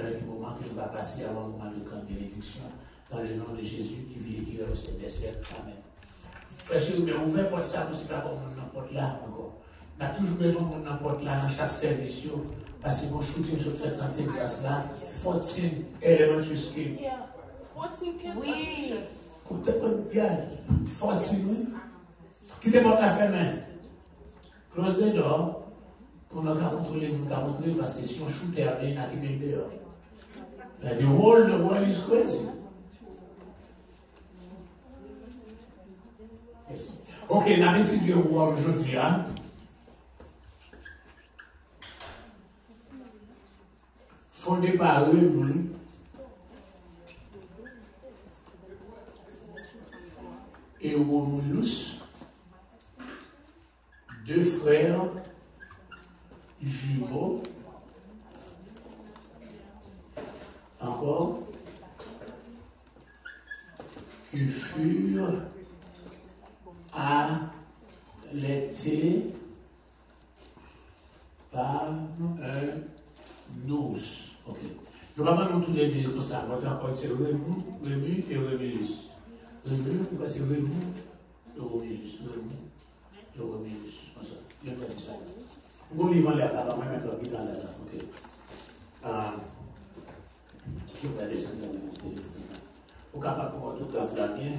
un moment que je vais passer avant le moment de grande bénédiction, dans le nom de Jésus qui vit et qui est au sein des siècles. Amen. Frère chéri, mais ouvert porte ça, c'est pas comme n'importe là encore. On a toujours besoin de n'importe là dans chaque service, parce que mon shooting sur fait dans Texas là, 14 elementary school. Yeah. 14 kids. Oui. Écoutez, bien, 14, oui. Qui te porte la ferme? Close the door. Pour nous contrôler, parce que si on shooter avec une activité dehors. The world is crazy. Yes. Ok, la message de voir aujourd'hui, hein? Fondé par eux, et Romulus, deux frères jumeaux, encore, qui furent allaités par un ours. Ok. Je ne vais pas nous tous les deux comme ça. Votre rapport, c'est Rému et Romulus. Rému, c'est Rému et Romulus. Rému et Romulus. Comme ça. Je vais faire ça. Vous vivez là, là, moi, maintenant, qui est là, ok. Je vais descendre dans mon téléphone. Vous êtes capable de voir tout ça bien.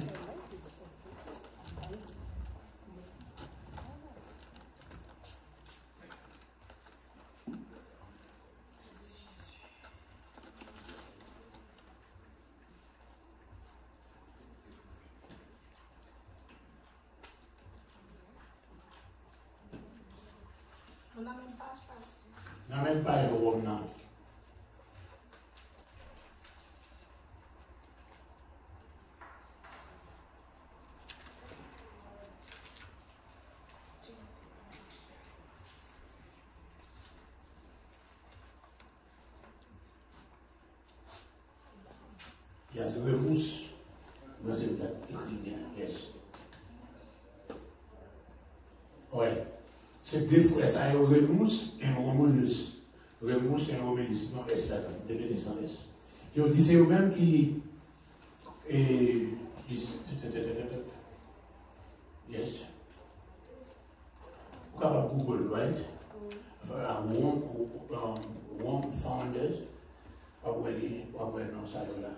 On n'a même pas, je pense. On n'a même pas le rhum, non. Il y a ce remousse. Vous avez écrit bien, yes. Ouais. C'est deux frères, ça y est, Remus et Romulus. Remus et Romulus. Non, S là, désolé, sans S. Je vous dis, c'est eux-mêmes qui. Yes. Vous avez Google, right? One founders. Pas non, ça là.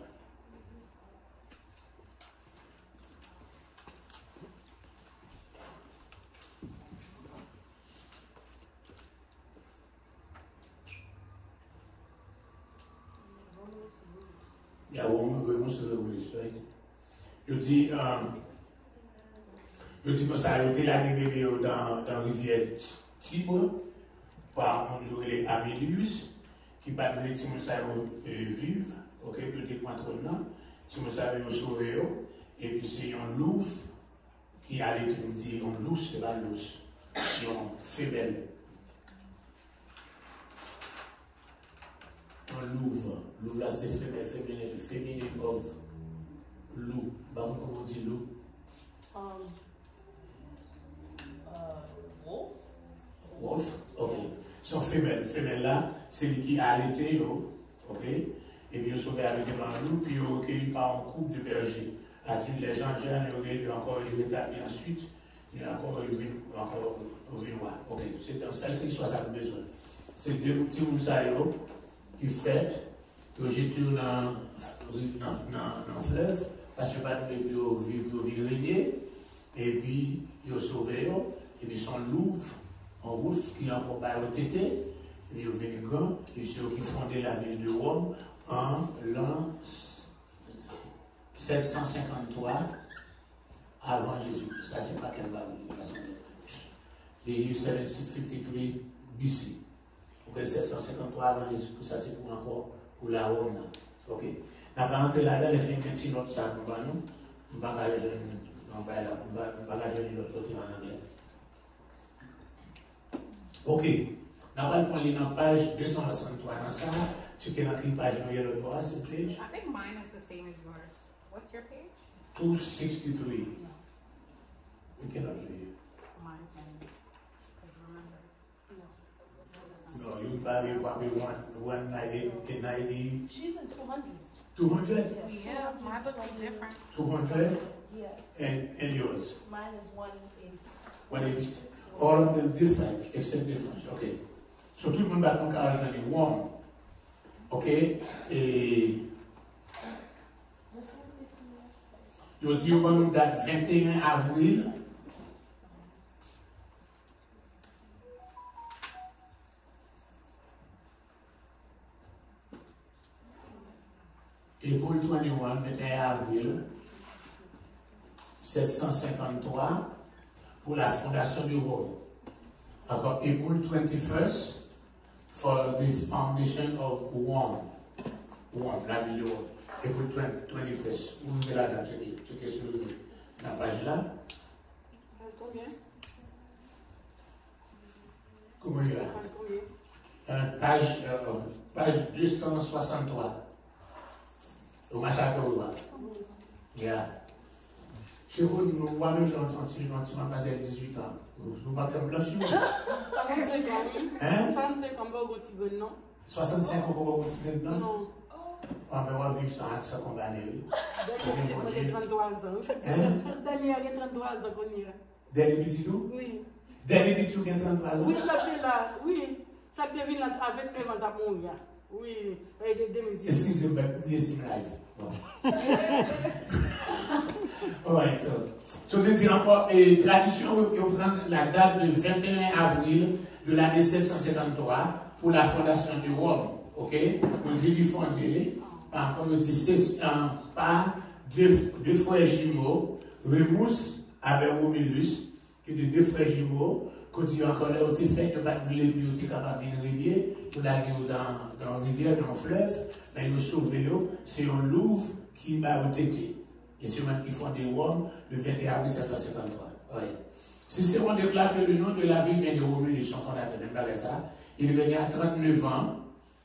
Il y a Romulus, right? Je dis que ça a été la bébé dans la rivière Tibre, par les Amélius, qui partent de Timosa vivre, ok, peut-être pas trop non, Timosa sauvé, et puis c'est un loup qui a été dit, un loup, c'est la louche, c'est un femelle. Un louve. Louve là c'est féminin of loup. Comment on dit loup? Wolf. Wolf, ok. Son femelle. Femelle là, c'est lui qui a allaité, ok. Et puis il sauvé avec un loup, puis il est recueilli par un couple de bergers. Les gens jeunes, il a encore rétabli ensuite, il a encore au vinoir. Ok, c'est dans ça, c'est l'histoire ça a besoin. C'est deux petits moussaillots qui fait que j'étais dans le fleuve, parce que pas tous les vivre et puis ils ont sauvé, et puis son loup, en rouge, qui a encore pas tété, et puis ils ont venu grand, et c'est eux qui fondaient la ville de Rome en l'an 753 avant Jésus. Ça, c'est pas quelle Bible, the year 753 BC. Pour 753 avant Jésus, ça c'est pour encore pour la Rome. Ok. N'a pas entré là-dedans, les films qui sont ça pour nous. On va pas rejoindre l'autre côté en anglais. Ok. N'a pas prendre dans page 263 dans ça. Tu peux écrire page dans yellow box, c'est page. I think mine is the same as yours. What's your page? 263. No. We cannot read. Mine. Because remember. No. No, you probably 190. She's in 200. 200? Yeah, my book is different. 200? Yeah. And yours? Mine is 180. 180. All of them different, except difference. Okay. So tout le monde va prendre carrage dans les warm. Ok? Et. Yo dit au bon date 21 avril. Et pour le 21, 21 avril 753 pour la fondation du Rome. D'accord. Et pour le 21st for the foundation of Rome. Rome, la ville de Rome. Et pour le 21st, vous mettez la date, checkez sur la page là. Combien? Comment il est là? Page 263. Au Machateau, yeah. Chez vous, moi-même, j'ai entendu, tu m'as passé 18 ans. Vous ne pouvez pas me blanchir. 65 ans, oui. Hein? 65 ans, pas au Tigone, non? 65 ans, pour continuer de non? Non. Ah, mais on va vivre sans condamner. Dernier, 33 ans. Dernier, il y a 33 ans qu'on y est. Dernier petit tout? Oui. Dernier petit tout, il y a 33 ans? Oui, ça fait là, oui. Ça fait venir avec 9 ans à mourir. Oui, et de 2010. Excusez-moi, mais c'est live. Bon. Alright, so nous disons encore, et tradition, on prend la date du 21 avril de l'année 753 pour la fondation du Rome. Ok? On dit du fondé, par deux frères jumeaux, Remus avec Romulus, qui étaient deux frères jumeaux, quand ils ont encore là, ils ont fait de battre les puis ils étaient capables de rivière, pour la guerre dans la rivière, dans le fleuve, mais ils ont sauvé, c'est un Louvre qui m'a été. Et c'est même qui font des Rome le 21 avril 1753. Ouais. Cicéron déclare que le nom de la ville vient de Romulus, son fondateur, même pas ça. Il est venu à 39 ans,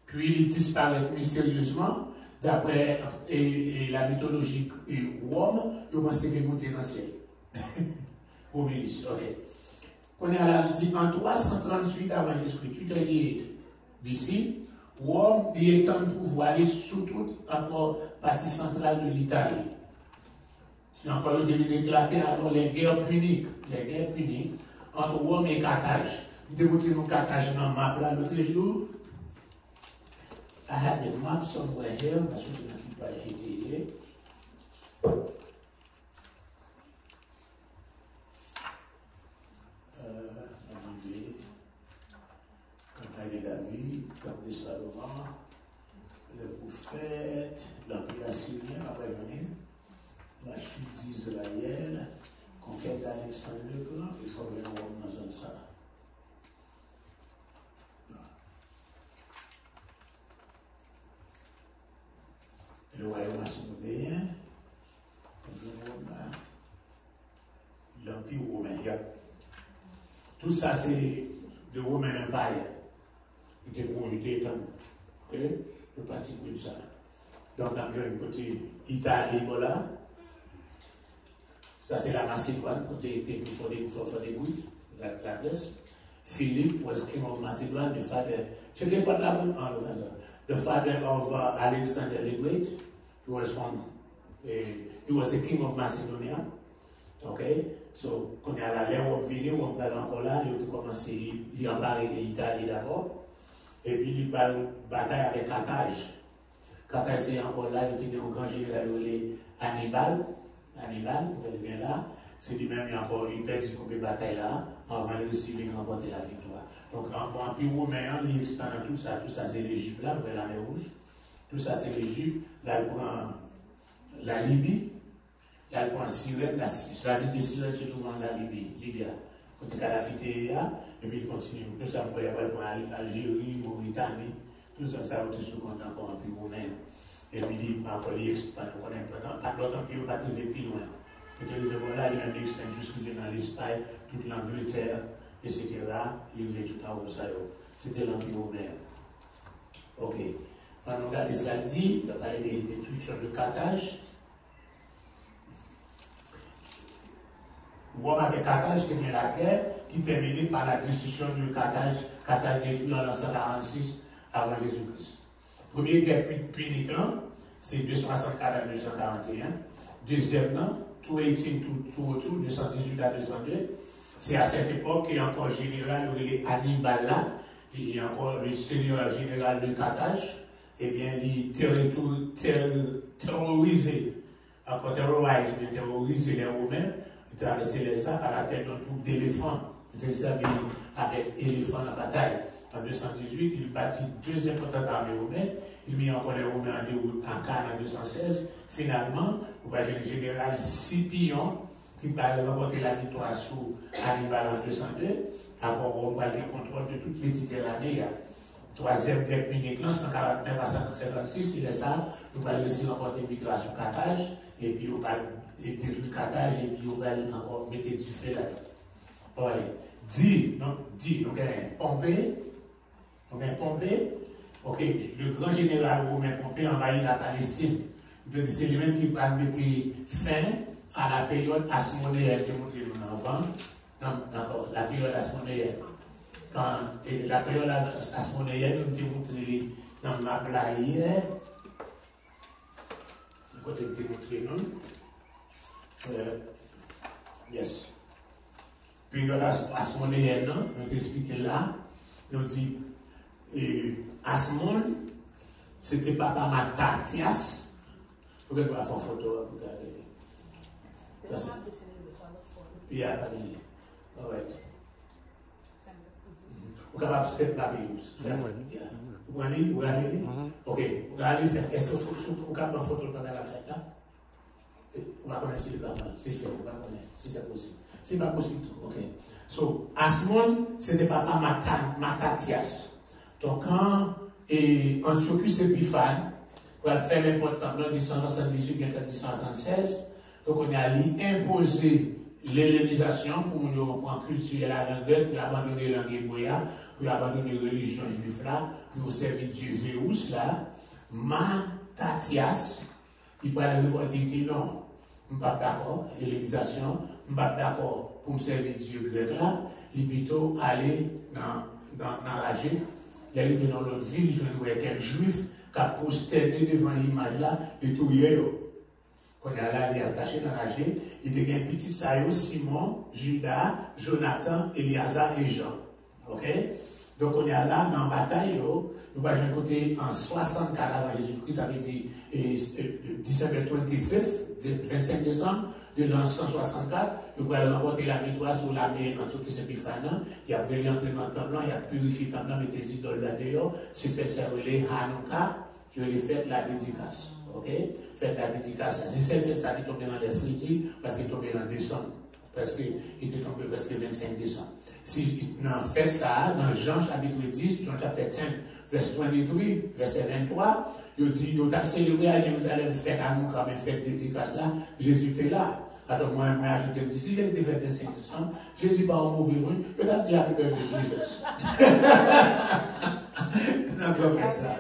puis il disparaît mystérieusement, d'après la mythologie Rome, il pense qu'il est monté dans le ciel. Romulus, ok. On est à la dit en 338 avant Jésus-Christ, tu te dis d'ici, Rome y étend le pouvoir sous toute la partie centrale de l'Italie. C'est encore éclaté alors les guerres puniques entre Rome et Carthage. Je vais vous dire Carthage dans ma map là l'autre jour. I had the map somewhere here, parce que je n'ai pas GTA. Campagne de David, Camp de Salomon, le prophète, l'Empire assyrien après venir, la chute d'Israël, conquête d'Alexandre le Grand, il faut venir dans zone ça. Le royaume macédonien, l'Empire romain. Tout ça, c'est de Roman Empire. Il était bon, il était étendu. Ok? Le parti comme ça. Donc, dans le côté Italie, voilà. Ça, c'est la Macédoine, côté pour faire des bouilles, la Grèce. Philippe was king of Macedon, the father. Check it what happened. The father of Alexander the Great. He was a king of Macedonia. Okay? So, quand il y a la l'air, on vient, on parle encore là, il a commencé à embarrer l'Italie d'abord. Et puis, il a bataille avec Carthage. Carthage, c'est encore là, il y a un grand général, Hannibal. Hannibal, vous voyez bien là. C'est lui-même, il y a encore une petite bataille là, avant de réussir à remporter la victoire. Donc, en Empire romain, il expand tout ça c'est l'Égypte là, vous voyez la mer Rouge. Tout ça c'est l'Égypte. Là, il prend la Libye. Là, il prend Cyrène. La ville de Cyrène se trouve en la Libye, Libya. Côté Kadhafi, et puis il continue. Tout ça, il prend Algérie, Mauritanie. Tout ça, ça va être sous compte encore en Empire romain. Et puis il prend encore l'expand. Pas d'autant qu'il n'y a pas de plus loin. Peut-être là, il y a un expand jusqu'à dans l'Espagne, toute l'Angleterre, etc. Il y avait tout en haut ça. C'était l'Empire romain. Ok. Quand on regarde ça dit, on va parler des trucs sur le Carthage. Rome avec Carthage qui est la guerre, qui terminée par la destruction de Carthage Carthage détruit en 146 avant Jésus-Christ. Premier guerre punique, c'est 264 à 241. Deuxième, tout Haïtien, tout autour, 218 à 202. C'est à cette époque qu'il y a encore général Hannibal là, il y a encore le seigneur général de Carthage, et bien, il terrorisé, encore terrorisé les Romains, il a laissé les armes à la tête d'un groupe d'éléphants, il a servi avec éléphants en bataille. En 218, il bâtit deux importantes armées romaines, il mit encore les Romains en déroute en Cannes en 216. Finalement, vous voyez le général Scipion, qui va remporter la victoire sur Hannibal en 202, après on va le contrôle de toute Méditerranée. Troisième guerre punique, 149 à 156, il est ça, on va laisser remporter une victoire sur Carthage, et puis on va détruire Carthage, et puis on va encore mettre du feu là-dedans. Oui, donc Pompée, ok, le grand général romain Pompée envahit la Palestine. C'est lui-même qui va mettre fin à la période asmonéenne que nous avons avant. D'accord, la période asmonéenne. Quand la période asmonéenne, nous avons montré dans ma blague hier. Quand nous avons montré, non? Yes. Période asmonéenne, nous avons expliqué là. Nous dit, Asmon, c'était papa Matatias. Vous pouvez voir son photo, vous regardez. Il y a pas de. Vous pouvez faire la vie. Vous allez ok, vous allez faire. Est-ce que vous pouvez faire une photo pendant la fête là? On va connaître si c'est fait, on va connaître si c'est possible. C'est pas possible, ok. So, Asmon, c'était papa Matatias. Donc, quand Antiochus Épiphane, pour faire l'important, en 1178 et 1176, donc on a imposé l'hellénisation pour nous prendre culture la langue, pour abandonner la langue hébreu, pour abandonner la religion juive là, pour servir Dieu Zéus là, Matatias, il peut aller révolter, il dit non, je ne suis pas d'accord, l'hellénisation, je ne suis pas d'accord pour me servir Dieu grec là, il plutôt aller dans la G, il est dans l'autre ville, je vois quelqu'un juif qui a prosterné devant l'image là, et tout y est. Quand il est là, il est attaché dans la G, il devient un petit saillot, Simon, Judas, Jonathan, Eliazar et Jean. Ok? Donc on est là dans la bataille, nous allons côté en 64 avant Jésus-Christ, ça veut dire December 25 décembre de l'an 164, nous allons remporter la victoire sur l'armée Antiochus Épiphane, il a pris l'entraînement dans le temple, il a purifié le temple, mettez les idoles là-dedans, c'est fait servir Hanouka, qui a fait la dédicace. Ok? Faites la dédicace. C'est fait ça qui est tombé dans les fritis parce qu'il est tombé en décembre. Parce qu'il était tombé presque le 25 décembre. Si on fait ça, dans Jean chapitre 10, Jean chapitre 10, verset 23, verset 23, il dit, il a célébré à Jérusalem, fait à nous comme une fête dédicace là, Jésus était là. Alors moi, je ajouté, je dis, si j'ai été fait le 25 décembre, Jésus pas en mauvais rue, je t'ai dit à peu près de Jésus. Non, comme ça.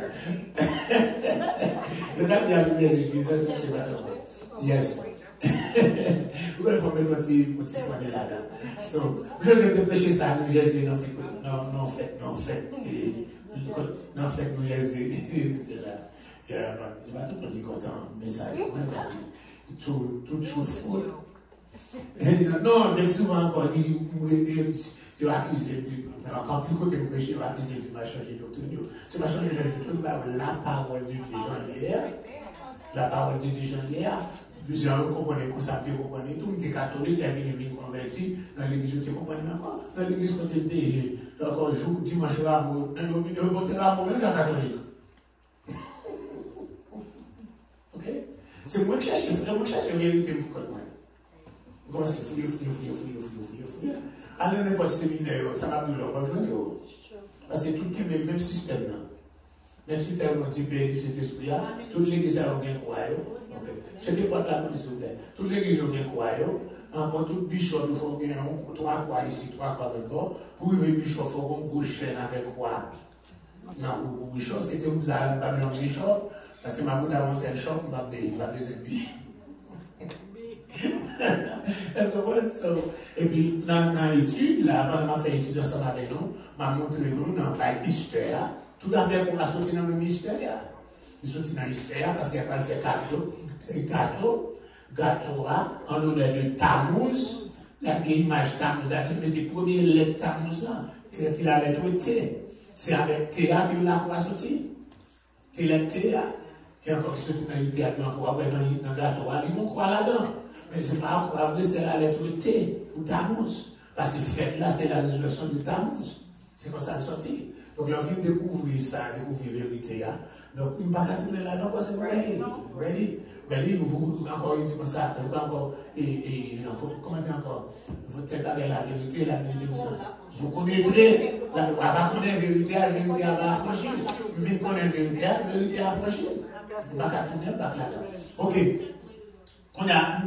Je t'ai dit à peu près de Jésus, je sais pas trop. Yes. Vous allez faire mettre un petit foyer là-dedans. So, je vais te prêcher ça, nous les ai, non, fait, nous les ai, là. Je ne vais pas tout dire content, mais ça, tout fou. Non, mais souvent encore, tu vas accuser, encore plus que tu prêches, tu vas accuser, tu vas changer de doctrine. Tu vas changer de doctrine, la parole du Dieu, la parole du Dieu, plusieurs comprenez que ça, tu comprenez tout, tu es catholique, la vie est convertie, dans l'église, tu comprends encore, dans l'église, quand tu es encore jour, dimanche, l'amour, dans le vidéo, tu es l'amour, même la catholique. Ok? C'est moi qui cherche, moi qui cherche la vérité pour moi. Comment c'est fouiller. Allez, n'importe séminaire, ça va plus long, pas besoin de parce que tout le même système là. Même si tu as un petit peu de cet esprit-là, toute l'église a bien croyant. Je ne sais pas la s'il vous plaît. Toute l'église a bien croyant. Encore tout bishop, il faut bien 3 croix ici, 3 croix de bord. Pour le bishop, il faut qu'on gauche chaîne avec croix. Non, pour bishop, c'était vous allez pas mélanger bishop. Parce que ma boule d'avance, c'est le shop, ma baiser bi. Est-ce que vous so, et puis, dans l'étude, là, pendant que je fais l'étude ensemble avec nous, m'a montré nous dans l'histoire, tout à fait qu'on va sortir dans le même histoire. Il sortit dans l'histoire parce qu'il n'y a pas fait gâteau, en l'honneur de Tammuz, la image Tammuz, la première lettre Tammuz là, qui la lettre T. C'est avec Théa que la va sortir. C'est la Théa qui est encore sorti dans le Théa, qui est encore dans le gâteau. Ils vont croire là-dedans. Mais c'est pas encore vrai, c'est la lettre T ou Tammuz. Parce que fait là, c'est la résurrection de Tammuz. C'est comme ça le sorti. Donc, on vient découvrir ça, découvrir la vérité. Donc, il ne va pas tourner là-dedans parce que c'est ready. Ready, vous encore dit comme ça, vous encore, comment dire encore, vous êtes avec la vérité, vous connaîtrez, la connaître la vérité, la vérité va affranchir. Vous venez connaître la vérité, la vérité va affranchir. Vous ne va pas tourner là-dedans. Ok. On a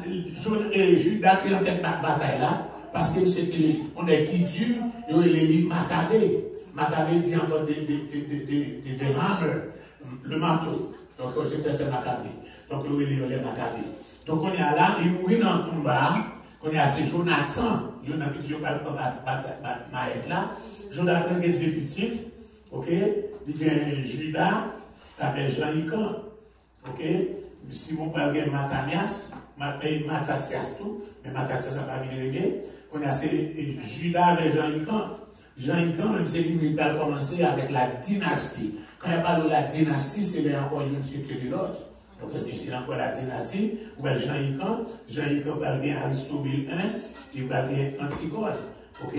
Judas qui est en tête de bataille là, parce que c'était, on est qui dur, il y a les livres Maccabée. Maccabée dit encore des hammer, le manteau. Donc, c'est Maccabée. Donc, il y a les Maccabée. Donc, on est là, il mourit dans le combat, on est à ce Jonathan, il y a un petit peu de là. Jonathan est deux petites, ok? Il y a Judas avec Jean-Ycan, ok? Si mon père est Matanias, Matatias tout, mais Matatias n'a pas venu. On a Judas avec Jean-Ycan. Jean-Ycan, même si il va commencer avec la dynastie. Quand il parle de la dynastie, c'est encore une suite que l'autre. Donc, c'est encore la dynastie. Ou bien Jean-Ycan va gagner Aristobule I, il va gagner Antigone. Ok?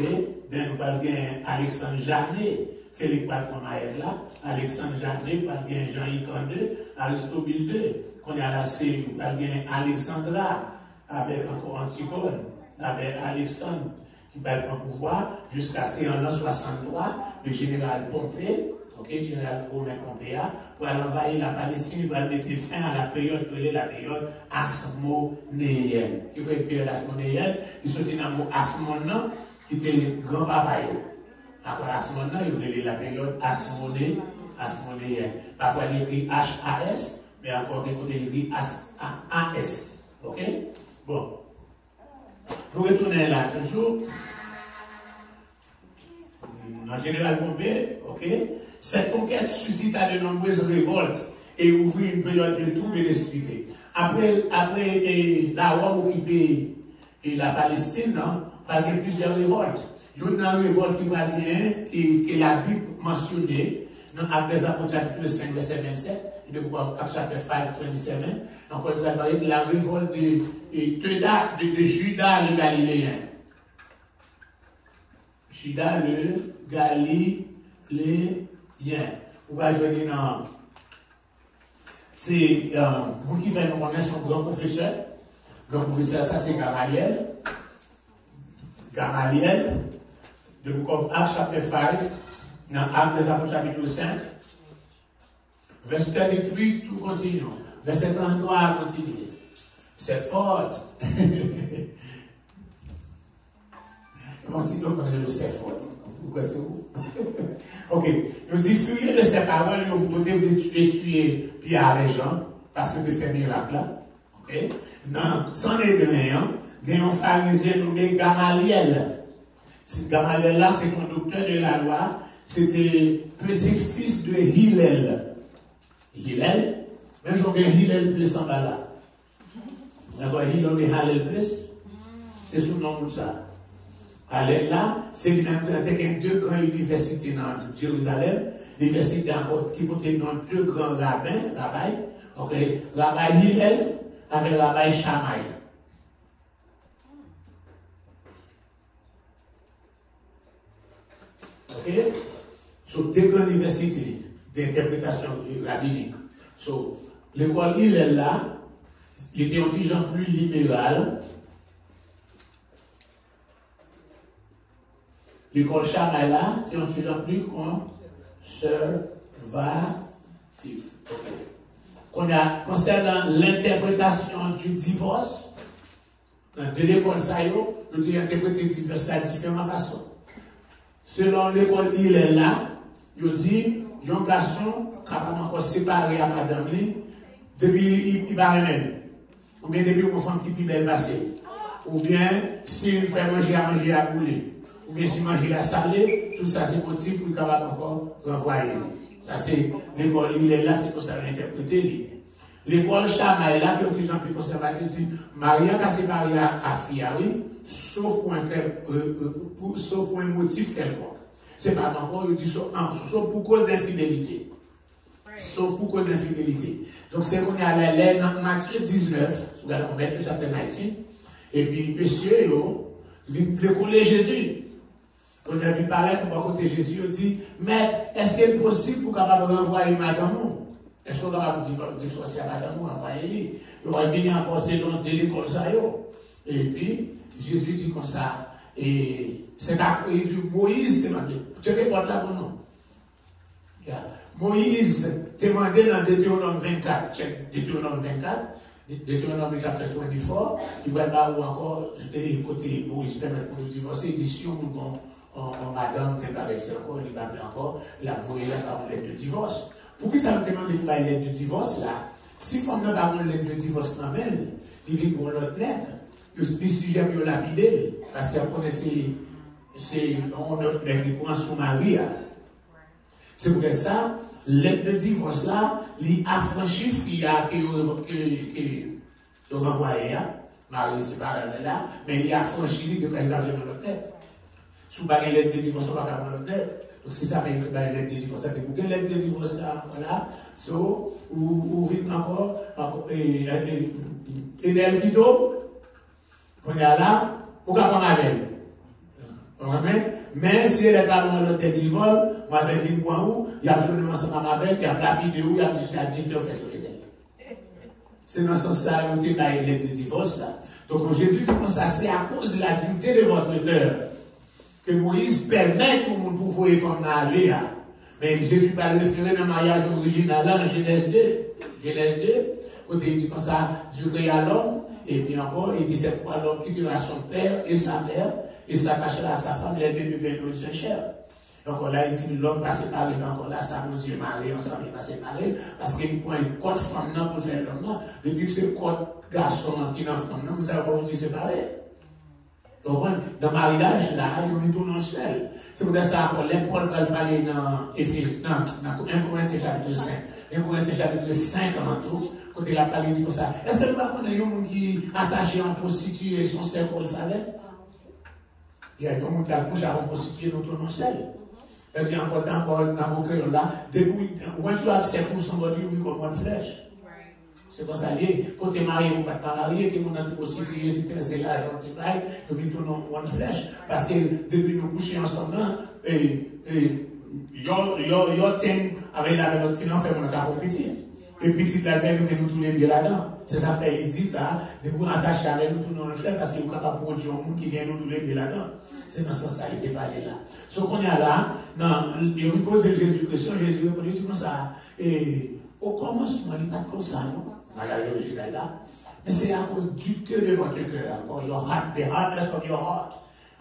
Then, il va gagner Alexandre Janet, qui est l'époque qu'on a là. Alexandre Janet va gagner Jean-Ycan II, Aristobule II. Qu'on a la série, il va gagner Alexandra, avec encore Antigone, avec Alexandre, qui va prendre pouvoir, jusqu'à ce en 63, le général Pompée, ok, général Romain Pompée, pour aller envahir la Palestine, il va mettre fin à la période que est la période asmonéenne. Qui fait période asmonéenne, qui sortit dans le mot asmon, qui était grand papa. Après asmon, il y a la période asmonéenne. Parfois, il écrit H-A-S, mais encore des côtés, il écrit A-S. Ok? Bon. Nous retournons là toujours. En général, Pompée, ok? Cette conquête suscita de nombreuses révoltes et ouvrit une période de troubles et d'expliquer. Après la Rome occupée et la Palestine, il y a plusieurs révoltes. Il y a une révolte qui va dire, que la Bible mentionnée, dans Actes des Apôtres, chapitre 5, verset 27, et de Actes chapitre 5, 27, donc on va parler de la révolte de Judas le Galiléen. Judas le Galiléen. Vous va jouer dans. C'est vous qui faites nous connaître son grand professeur. Grand professeur, ça c'est Gamaliel. Gamaliel, de Book of Acts, chapitre 5, dans Actes des Apôtres, chapitre 5. Verset 38, tout continue. Verset 33, continue. C'est fort. Comment dit donc on est le c'est fort? Pourquoi c'est où? Ok. Il dit, fuyez de ces paroles, vous devez tuer Pierre et Jean, parce que tu fais miracle là. Ok. Non, sans les grains, il y a un pharisien nommé Gamaliel. Gamaliel là, c'est un docteur de la loi. C'était petit-fils de Hillel. Hillel, même j'en ai Hillel plus en bas là. D'accord, Hillel et Hallel plus, c'est sous le nom de ça. Hallel là, c'est qu'il y a deux grandes universités dans Jérusalem, l'université qui portait dans deux grands rabbins, ok, Rabbi Hillel avec Rabbi Shammai. Ok? Sur deux grandes universités d'interprétation rabbinique. So, l'école Hillel là, il était un petit genre plus libéral. L'école Shammai là, c'est un petit genre plus conservatif. Okay. Concernant l'interprétation du divorce, de l'école Sayo, nous devons interpréter le divorce de différentes façons. Selon l'école Hillel là, il dit, il y a un garçon capable encore séparé à madame, depuis il va remettre. ou bien depuis une femme qui est plus belle passée, ou bien si une fait manger à bouler, ou bien si manger à saler, tout ça c'est motif pour capable encore renvoyer. Ça c'est l'école, il est là, c'est pour ça l'interpréter. L'école Chama est là, qui est de plus en plus conservateur, dit Maria a séparé à Fiari, sauf pour un motif quelconque. C'est pas encore, il dit sauf pour cause d'infidélité. Sauf pour cause d'infidélité. Donc c'est qu'on est à la lettre dans Matthieu 19, regardez, on met le chapitre 19, et puis monsieur, il veut coller Jésus. On a vu paraître par côté Jésus, il dit, Maître, est-ce qu'il est possible pour capable renvoyer madame? Est-ce qu'on est capable de divorcer à madame ou envoyer? Il va venir encore selon de l'école ça. Et puis, Jésus dit comme ça, et c'est à Moïse demandé. Tu réponds là ou non? Moïse demandé dans Deutéronome 24, Deutéronome 24, Deutéronome chapitre 24, il va là où encore, côté Moïse permet pour nous divorcer, il dit si on madame qui paraissait encore, il va encore, la voyer là par une lettre de divorce. Pourquoi ça me demande de une lettre de divorce là? Si on n'a pas une lettre de divorce dans elle, il vient pour l'autre lettre, le sujet pour lapider, parce qu'on connaît c'est notre lettre qui prend son mari. C'est pour ça, lettre de divorce là, il affranchit fille qui renvoyé, Marie c'est pas là, mais il affranchit de l'argent dans l'autre tête. Sous pas une lettre de divorce, on va pas prendre l'autre tête. Donc si ça fait une lettre de divorce, c'est pour quelle lettre de divorce là, voilà, so, ou vite encore, et elle qui tombe, on est là, pour qu'elle prenne avec elle. Mais si elle n'est pas dans l'autre tête divorce, moi je vais venir voir où, il y a journée ensemble avec, il y a lapidé où, il y a dit qu'il fait sur elle. C'est dans ce sens ça, il y a une lettre de divorce là. Donc Jésus dit que ça c'est à cause de la dureté de votre cœur que Moïse permet que mon pouvoir et femme aller. Mais Jésus parle référé dans le mariage original en Genèse 2. Genèse 2, côté il dit comme ça, Dieu créa l'homme, et puis encore, il dit c'est pourquoi l'homme quittera son père et sa mère, et s'attachera à sa femme, les deux deviennent une chair. Donc là, il dit l'homme va séparer, encore là, ça mon Dieu marié ensemble, il va séparer, parce qu'il prend une côte femme pour faire l'homme. Depuis que c'est côte garçon qui est dans la femme, vous savez pas vous dire séparer. Donc, dans le mariage, là, ils ont tout dans seul. C'est pour ça que Paul va parler dans Éphésiens, dans 1 Corinthiens chapitre 5. 1 Corinthiens chapitre 5 en tout, quand il a parlé de ça. Est-ce que vous connaissez un monde qui est attaché en prostituée son cercle pour le faire? Il y a un monde qui a couché à prostituer notre nom seul. Et puis encore dans vos cœurs là, depuis, où est-ce que tu as 7% de lui comme une flèche? C'est comme ça, quand tu es marié ou pas marié, tu es mon antiprostitué, c'est l'argent que tu payes, nous vivons dans une flèche. Parce que depuis nous coucher ensemble, yo t'aime avec notre finance, fait mon café petit. Et petit la veille, nous tous les deux là-dedans. C'est ça, fait, il dit ça, de vous attacher avec nous tous dans une flèche, parce que vous êtes capable de produire un monde qui vient nous tous les deux là-dedans. C'est dans ce sens-là, il était parlé là. Ce qu'on est là, il vous pose Jésus question, Jésus répond tout comme ça. Et au commencement, il n'est pas comme ça, non? Mariage original là. Mais c'est à cause du cœur de votre cœur, encore your heart, the hardness of your heart.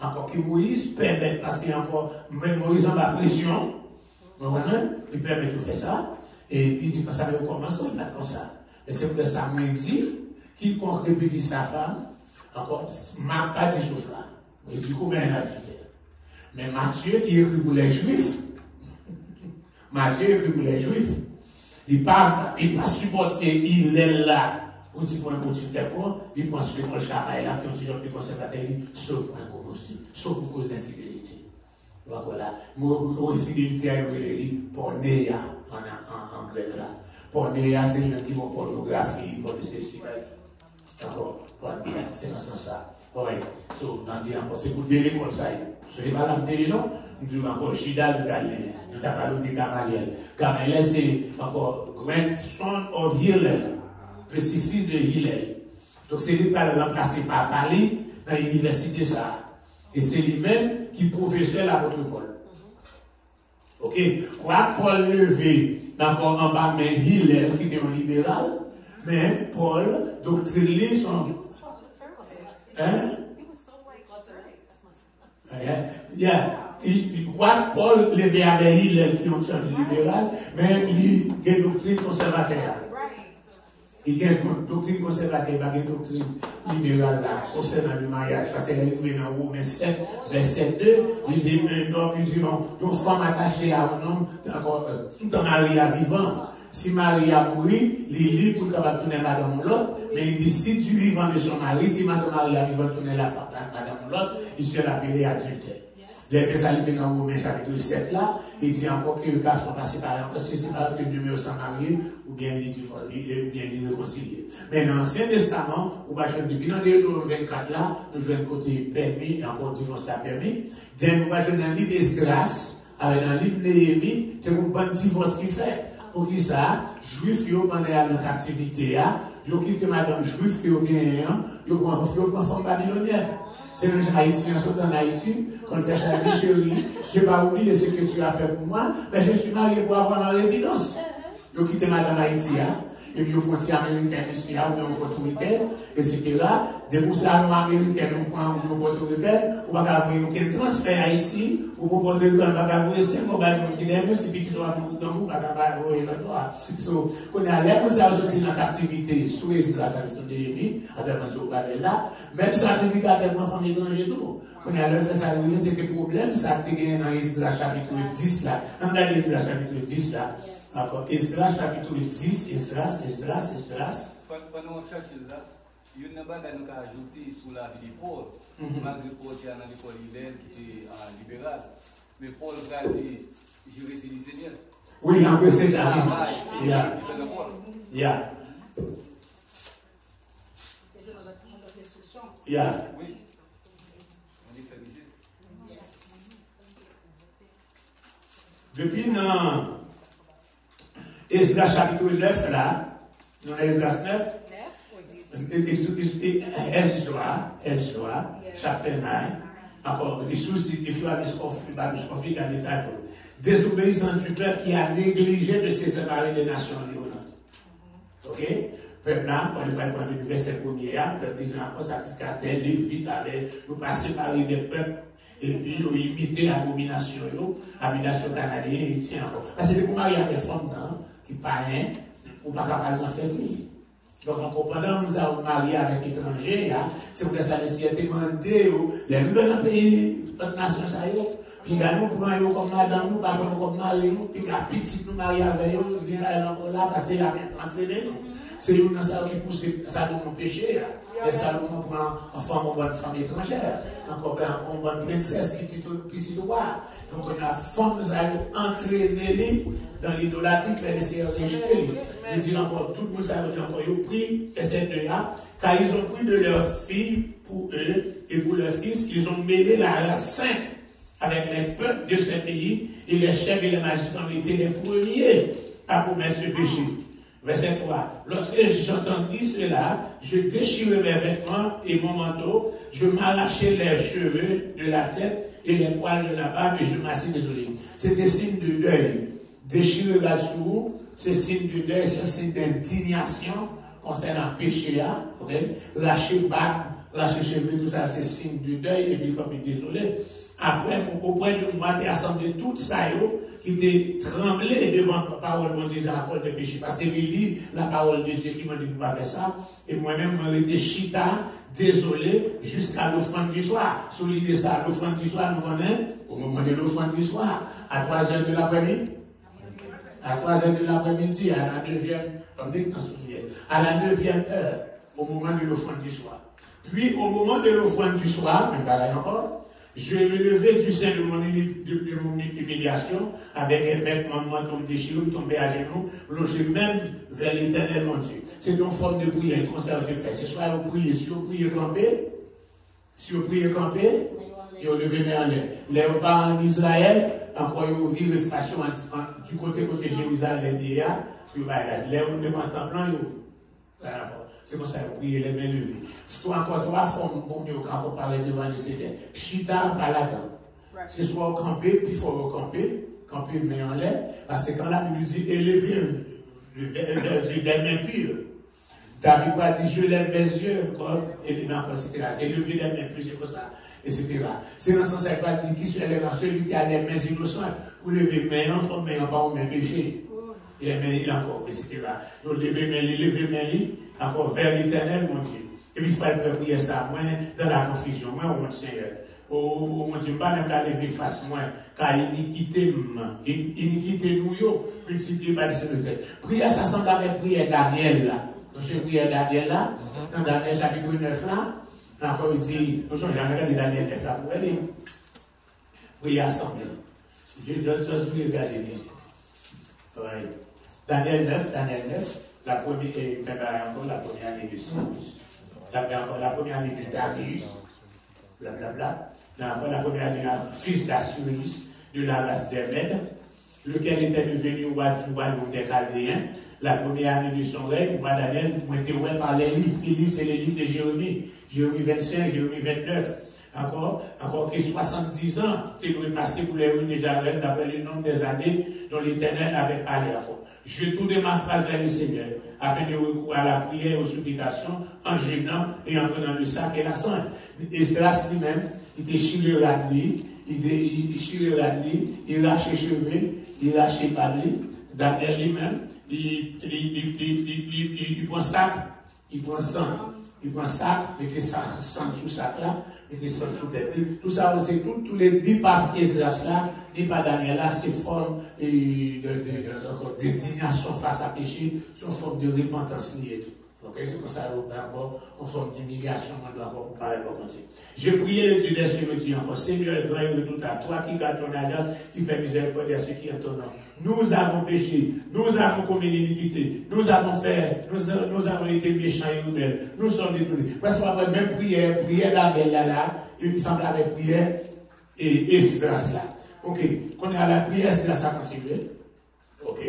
Encore que Moïse permet de passer encore, même Moïse en bas pression, il permet de faire ça, et il dit que ça va commencer, il n'est pas comme ça. Mais c'est pour ça qu'il dit, quiconque répétit sa femme, encore, m'a pas dit ce là. Il dit combien il a dit. Mais Matthieu qui écrit pour les Juifs, Matthieu écrit pour les Juifs, il pas supporter, il est là, pour dire pour un motif d'accord, il pense que le Chama est là, qui ont toujours plus conservateur, sauf pour un gros motif, sauf pour cause d'infidélité. Voilà, mon infidélité a eu pornéa en grec là. Pornéa, c'est une qui vont pornographie, pour le ceci. D'accord, pornéa, c'est dans ce sens-là. Oui, c'est pour dire comme ça. Je ne vais pas l'amener, non? Nous avons encore Chida de Galilée. Nous avons parlé de Gamaliel. Gamaliel, c'est encore grandson of Hillel, petit-fils de Hillel. Donc, c'est lui qui a remplacé par Paris dans l'université ça. Et c'est lui-même qui est professeur l'apôtre Paul. Ok? Quoi, Paul levé d'abord en bas, mais Hillel qui était un libéral, mais Paul, doctrine son. Hein? Paul levé avec Hillel qui est un libéral, mais il est doctrine conservateur. Il y a une doctrine conservative, il y a une doctrine libérale là, concernant le mariage. Parce qu'elle est arrivée dans Romains 7, verset 2, il dit, un homme, il dit, une femme attachée à un homme, tout en Maria vivant. Si Maria mourit, il est libre pour qu'elle va tourner madame l'autre, mais il dit, si tu vivant de son mari, si madame Maria vivant tourner la femme madame l'autre, il se l'appelait adultère. Les versets arrivés dans Romains chapitre 7 là, il dit encore que le cas soit pas séparé, c'est séparé que demeure sans marié, ou bien il est réconcilié. Mais dans l'Ancien Testament, on va jouer depuis dans Deutéronome 24 là, nous jouons le côté permis, et encore divorce là permis. Then, on va jouer dans le livre Esdras, avec dans le livre Néhémie, c'est un bon divorce qui fait. Pour qui ça, juif, yo, pendant la captivité, yo quitte madame juif qui yo gagné, yo prend forme babylonienne. C'est le haïtien sont en Haïti, quand on fait ça, chérie, je n'ai pas oublié ce que tu as fait pour moi, mais je suis marié pour avoir ma résidence. Yo quitte madame Haïti, et puis, au frontière américaine, ici, là, ou en portoricaine, etc. Dès que ça, américaine, on prend ou portoricaine, on va avoir aucun transfert à Haïti, ou pour portoricaine, on va avoir aussi un mobile, qui est même si petit droit, on va avoir le droit. On est allé, on s'est sorti dans la captivité, sous Esdras, avec son ennemi, avec un jour là, même ça, on a avec un famille étrangère, tout. On est allé faire ça, c'est que le problème, ça, tu gagné dans Esdras, chapitre 10, là. On a dit Esdras, chapitre 10, là. D'accord. Esdras, chapitre 10, Esdras. Pendant on cherche là, il y a une bague à nous ajouter sur la vie de Paul. Malgré Paul qui est dans l'école Hillel, qui était libéral. Mais Paul va dire, je vais essayer le Seigneur. Oui, en plus, c'est ça. Yeah. Oui. On est félicité. Depuis dans Esdras chapitre 9 là, dans Esdras 9, Ezra, chapter 9, encore, il faut aller désobéissance du peuple qui a négligé de se séparer des nations violentes. Ok? Peuple là, on ne parle pas du verset 1er, peuple disant, on sacrificateur, Lévite, nous pas séparer des peuples, et puis ils ont imité l'abomination, l'abomination canadienne, et tient encore. Parce que pour marier des femmes, qui païen, ou pas capable d'en faire. Donc, en comprenant, nous avons marié avec étrangers, c'est pour que ça nous a demandé, les nouvelles pays, toute nation, ça y est. Puis, nous prenons comme madame, nous parlons comme mari, puis, la petite, nous marions avec eux, nous vivons là, parce que la même entraîné, nous. C'est une ça qui pousse Salomon péché. Et Salomon prend en femme en bonne femme étrangère. Encore en bonne princesse qui s'y doit. Donc on a femme entraînée dans l'idolâtrie, fait des séries rejetées. Il dit encore, tout le monde s'est encore, ils ont pris ces deux-là, car ils ont pris de leurs filles pour eux et pour leurs fils, ils ont mêlé la race sainte avec les peuples de ce pays et les chefs et les magistrats ont été les premiers à commettre ce péché. Verset 3. Lorsque j'entendis cela, je déchirai mes vêtements et mon manteau, je m'arrachai les cheveux de la tête et les poils de la barbe et je m'assis désolé. C'était signe de deuil. Déchirer la sourd, c'est signe de deuil, c'est signe d'indignation concernant le péché. Okay? Lâcher barbe, lâcher cheveux, tout ça, c'est signe de deuil et puis comme il est désolé. Après, auprès de moi, tu as assemblé tout ça, qui était tremblé devant la parole de Dieu à la cause de péché. Parce que il lit la parole de Dieu qui m'a dit de ne pas faire ça. Et moi-même, j'ai été chita, désolé, jusqu'à l'offrande du soir. Sous l'idée de ça, l'offrande du soir, nous connaissons, au moment de l'offrande du soir, à 3h de l'après-midi. À 3h de l'après-midi, à la 9e, à la 9e heure, au moment de l'offrande du soir. Puis, au moment de l'offrande du soir, même pareil encore, je me levai du sein de mon humiliation avec un vêtement de manteau déchiré, tombé à genoux, logé même vers l'éternel mon Dieu. C'est une forme de prière, une concert de fait. Ce soir, vous priez, si vous priez camper, si vous priez camper, et vous levez mes en l'air. Les repas en Israël, encore vous vivez de façon du côté Jérusalem, puis vous allez devant le temple, c'est comme ça que vous priez les mains levées. Soit encore trois formes pour nous quand vous parlez devant le Seigneur. Chita, baladant. C'est soit vous campez, puis il faut vous camper main en l'air, parce que quand la Bible dit élever des mains pures, David va dire je lève mes yeux, et etc. C'est élever des mains pures, c'est comme ça, etc. C'est dans ce sens que dit qui soit celui qui a les mains innocentes, pour lever main en forme, main en bas, main péché. les mains encore, etc. Donc, lever mains, encore vers l'éternel, mon Dieu. Et puis, il faut être prier ça, moi, dans la confusion, moi, mon Seigneur. Oh, mon Dieu, pas même la lever face, moi, car iniquité nous, yo, multiplié par les tête. Prière, ça semble avec prière Daniel, là. Donc, j'ai prié Daniel, là, dans Daniel chapitre 9, là, encore, il dit, nous, j'ai regardé Daniel 9, là, pour aller. Prière assemblée. Je dois juste regarder. Oui. Daniel 9, la première année de Cyrus, la première année de Darius, blablabla, la première année du fils d'Assuérus, de la race des Mèdes, lequel était devenu roi du royaume des Chaldéens, la première année de son règne, moi Daniel, moi été ouais par les livres, c'est les livres de Jérémie, Jérémie 25, Jérémie 29. Encore que 70 ans, tu dois passer pour les ruines de Javel d'après le nombre des années dont l'Éternel avait parlé encore. Je tourne ma phrase vers le Seigneur, afin de recourir à la prière et aux supplications, en gênant et en prenant le sac et la sang. Esdras lui-même, il était chiré radli, il lâchait les cheveux, il lâchait parler. Daniel lui-même, il prend sac, il prend sang. Il prend sac, mettez sang sous sac là, mettez sang sous tête. Tout ça, c'est tous les 10 papes Esdras là, 10 papes Daniel là, c'est forme d'indignation face à péché, sont forme de repentance liée tout. Ok, c'est pour ça, d'abord, en forme d'humiliation, on doit encore parler pour continuer. J'ai prié le Dieu des cieux, le Dieu encore, Seigneur, grand et redoutable, toi qui gardes ton alliance, qui fait miséricorde à ceux qui entendent. Nous avons péché, nous avons commis l'iniquité, nous avons été méchants et rebelles, nous sommes détournés. Parce qu'on va même prière Daniel là, il semble avec prière et Esdras là. Ok, quand on est à la prière, Esdras a continué. Ok.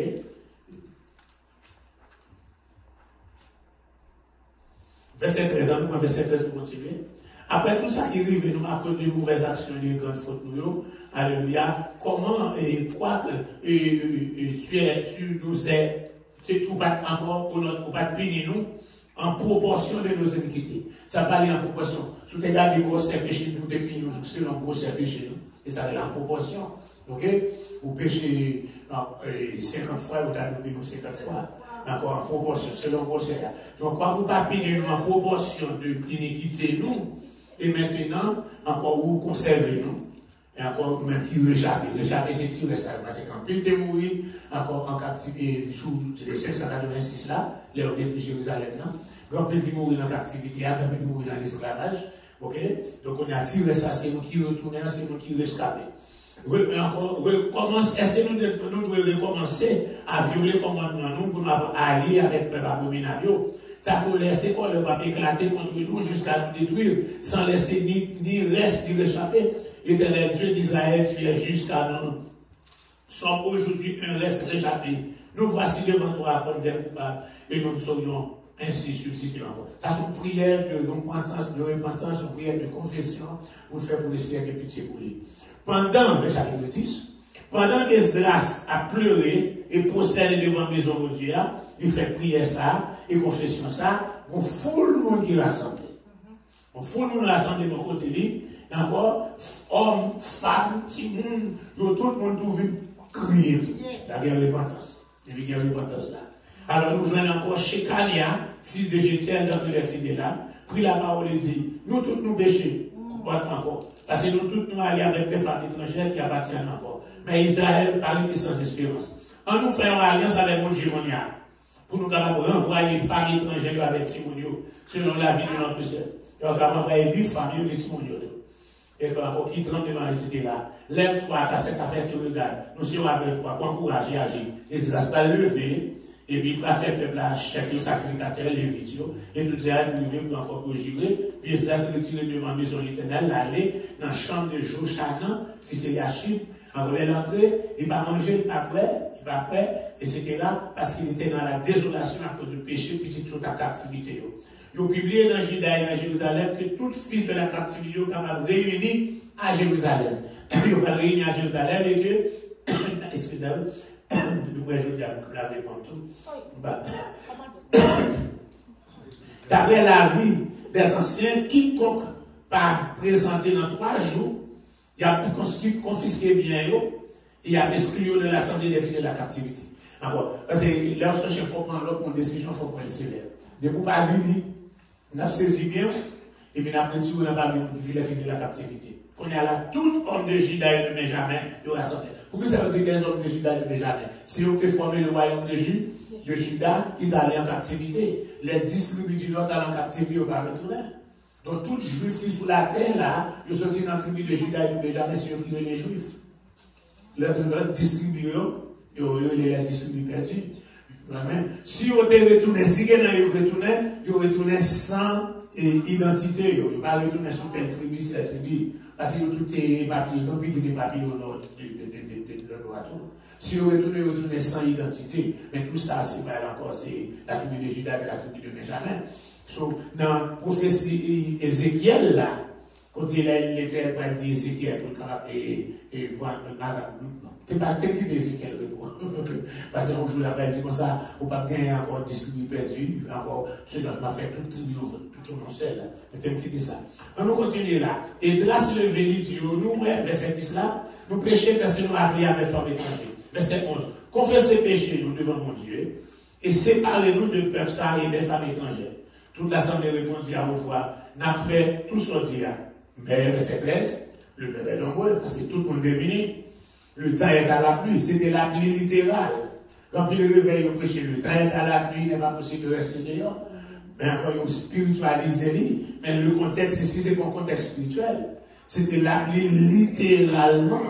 Verset 13, verset 13 pour continuer. Après tout ça qui arrive, nous à cause de mauvaises actions, de grandes fautes, nous, alléluia, comment et quoi que tu nous es, tu pas encore pour notre, pas punir nous en proportion de nos iniquités. Ça parle en proportion. Si tu regardes les gros péchés, nous définissons selon gros péchés, et ça est en proportion. Ok? Ou péché 50 fois, ou t'as nous 50 fois. Encore en proportion, selon vos secrets. Donc, quand vous papinez nous en proportion de l'iniquité, nous, et maintenant, encore vous conservez nous, et encore même qui réchappent. Réchapper, c'est tirer ça. Parce que quand Pété mourit, encore en captivité, jour de 586 là, l'heure de Jérusalem, non? Grand Pété mourit en captivité, Grand Pété mourit dans l'esclavage, ok? Donc, on a tiré ça, c'est nous qui retournons, c'est nous qui rescapons. Est-ce que nous devons recommencer à violer le commandement nous pour nous allier avec le peuple abominable? T'as pour laisser quoi le va éclater contre nous jusqu'à nous détruire sans laisser ni reste ni réchapper. Éternel Dieu d'Israël, tu es jusqu'à nous. Sommes aujourd'hui un reste réchappé. Nous voici devant toi comme des coupables et nous serions ainsi substitués encore. Ça c'est une prière de repentance, une prière de confession pour faire pour le Seigneur de pitié pour lui. Pendant le chapitre 10, pendant qu'Esdras a pleuré et procédé devant la maison de Dieu, il fait prier ça et confession ça, on fout le monde qui rassemble. On fout le monde rassemble de mon côté, et encore, hommes, femmes, petits monde, tout le monde trouve crier. La guerre de repentance. Il y a une repentance là. Alors nous jouons encore chez Kania, fils de Jétiel, dans les fidèles là, pris la parole et dit, nous tous nous péchons. Encore. Parce que nous tous nous allions avec des femmes étrangères qui appartiennent encore. Mais Israël paraît sans espérance. En nous faisant alliance avec mon Jémonia, pour nous capables de renvoyer les femmes étrangères avec Timonio, selon la vie de notre Seigneur. Et on va envoyer 8 familles de Timonio. Et quand qui tremble devant etc. Lève-toi à cette affaire qui regarde. Nous sommes avec toi pour encourager à agir. Et ça va lever. Et puis, il va faire peuple à chef, le sacrificateur, les vidéos, et tout ça, nous venons encore pour jurer, puis ça se retirer devant la maison éternelle, aller dans la chambre de Jochanan, fils de Yachib, en voulait l'entrée, il va manger après, et c'était là, parce qu'il était dans la désolation à cause du péché, puis toute la captivité. Il a publié dans Juda et dans Jérusalem que tout fils de la captivité est capable de réunir à Jérusalem. Il va réunir à Jérusalem et que, excusez-moi, je dis à laver comme tout. D'après la vie des anciens, quiconque par présenter dans 3 jours, il a confisqué bien, il a exclu de l'assemblée des filles de la captivité. Encore. Parce que lorsque il faut prendre une décision, il faut prendre sévère. De vous pas venir, on a saisi bien, et puis on a pris sur on a pas vu la fin de la captivité. On est là, tout homme de Juda et de Benjamin, il y aura sorti. Pourquoi ça veut dire des hommes de Juda et de Benjamin? Si on peut former le royaume de Juda, qui est allé en captivité. Les 10 tribus du nord allent en captivité, ils ne vont pas retourner. Donc, tout juif qui est sous la terre, là, ils sont dans la tribu de Juda et de Benjamin, c'est eux qui sont les juifs. Leur distribué, ils ont les distribués perdus. Si on était retourné, si on retourné sans identité, on ne pas retourner sur telle tribu, c'est la tribu. Parce que tout est papier, non plus des papiers au nord de l'oratoire. Si on retourne sans identité, mais tout ça, c'est pas encore, c'est la tribu de Juda et la tribu de Benjamin. So, dans la prophétie Ézéchiel, là, quand il était pas dit Ézéchiel, c'est pas tel qui Ézéchiel répond. Parce qu'on joue la paix, comme ça, on ne peut pas gagner encore distribué perdu, encore, celui-là m'a fait tout tribu, tout au long seul, là. Peut-être quitter ça. On nous continue là. Et grâce le véli, nous, verset 10 là, nous péchons parce que nous appelons avec forme étrangère. Verset 11. Confessez péché, nous devant mon Dieu, et séparez-nous de peuple ça et des femmes étrangères. Toute l'assemblée répondit à haute voix, n'a fait tout ce dire. Mais verset 13, le peuple est nombreux, parce que tout le monde est venu. Le temps est à la pluie, c'était la pluie littérale. Quand il réveille au péché, le temps est à la pluie, il n'est pas possible de rester dehors. Mais encore, il spiritualise, mais le contexte ici, c'est pas un contexte spirituel. C'était la pluie littéralement.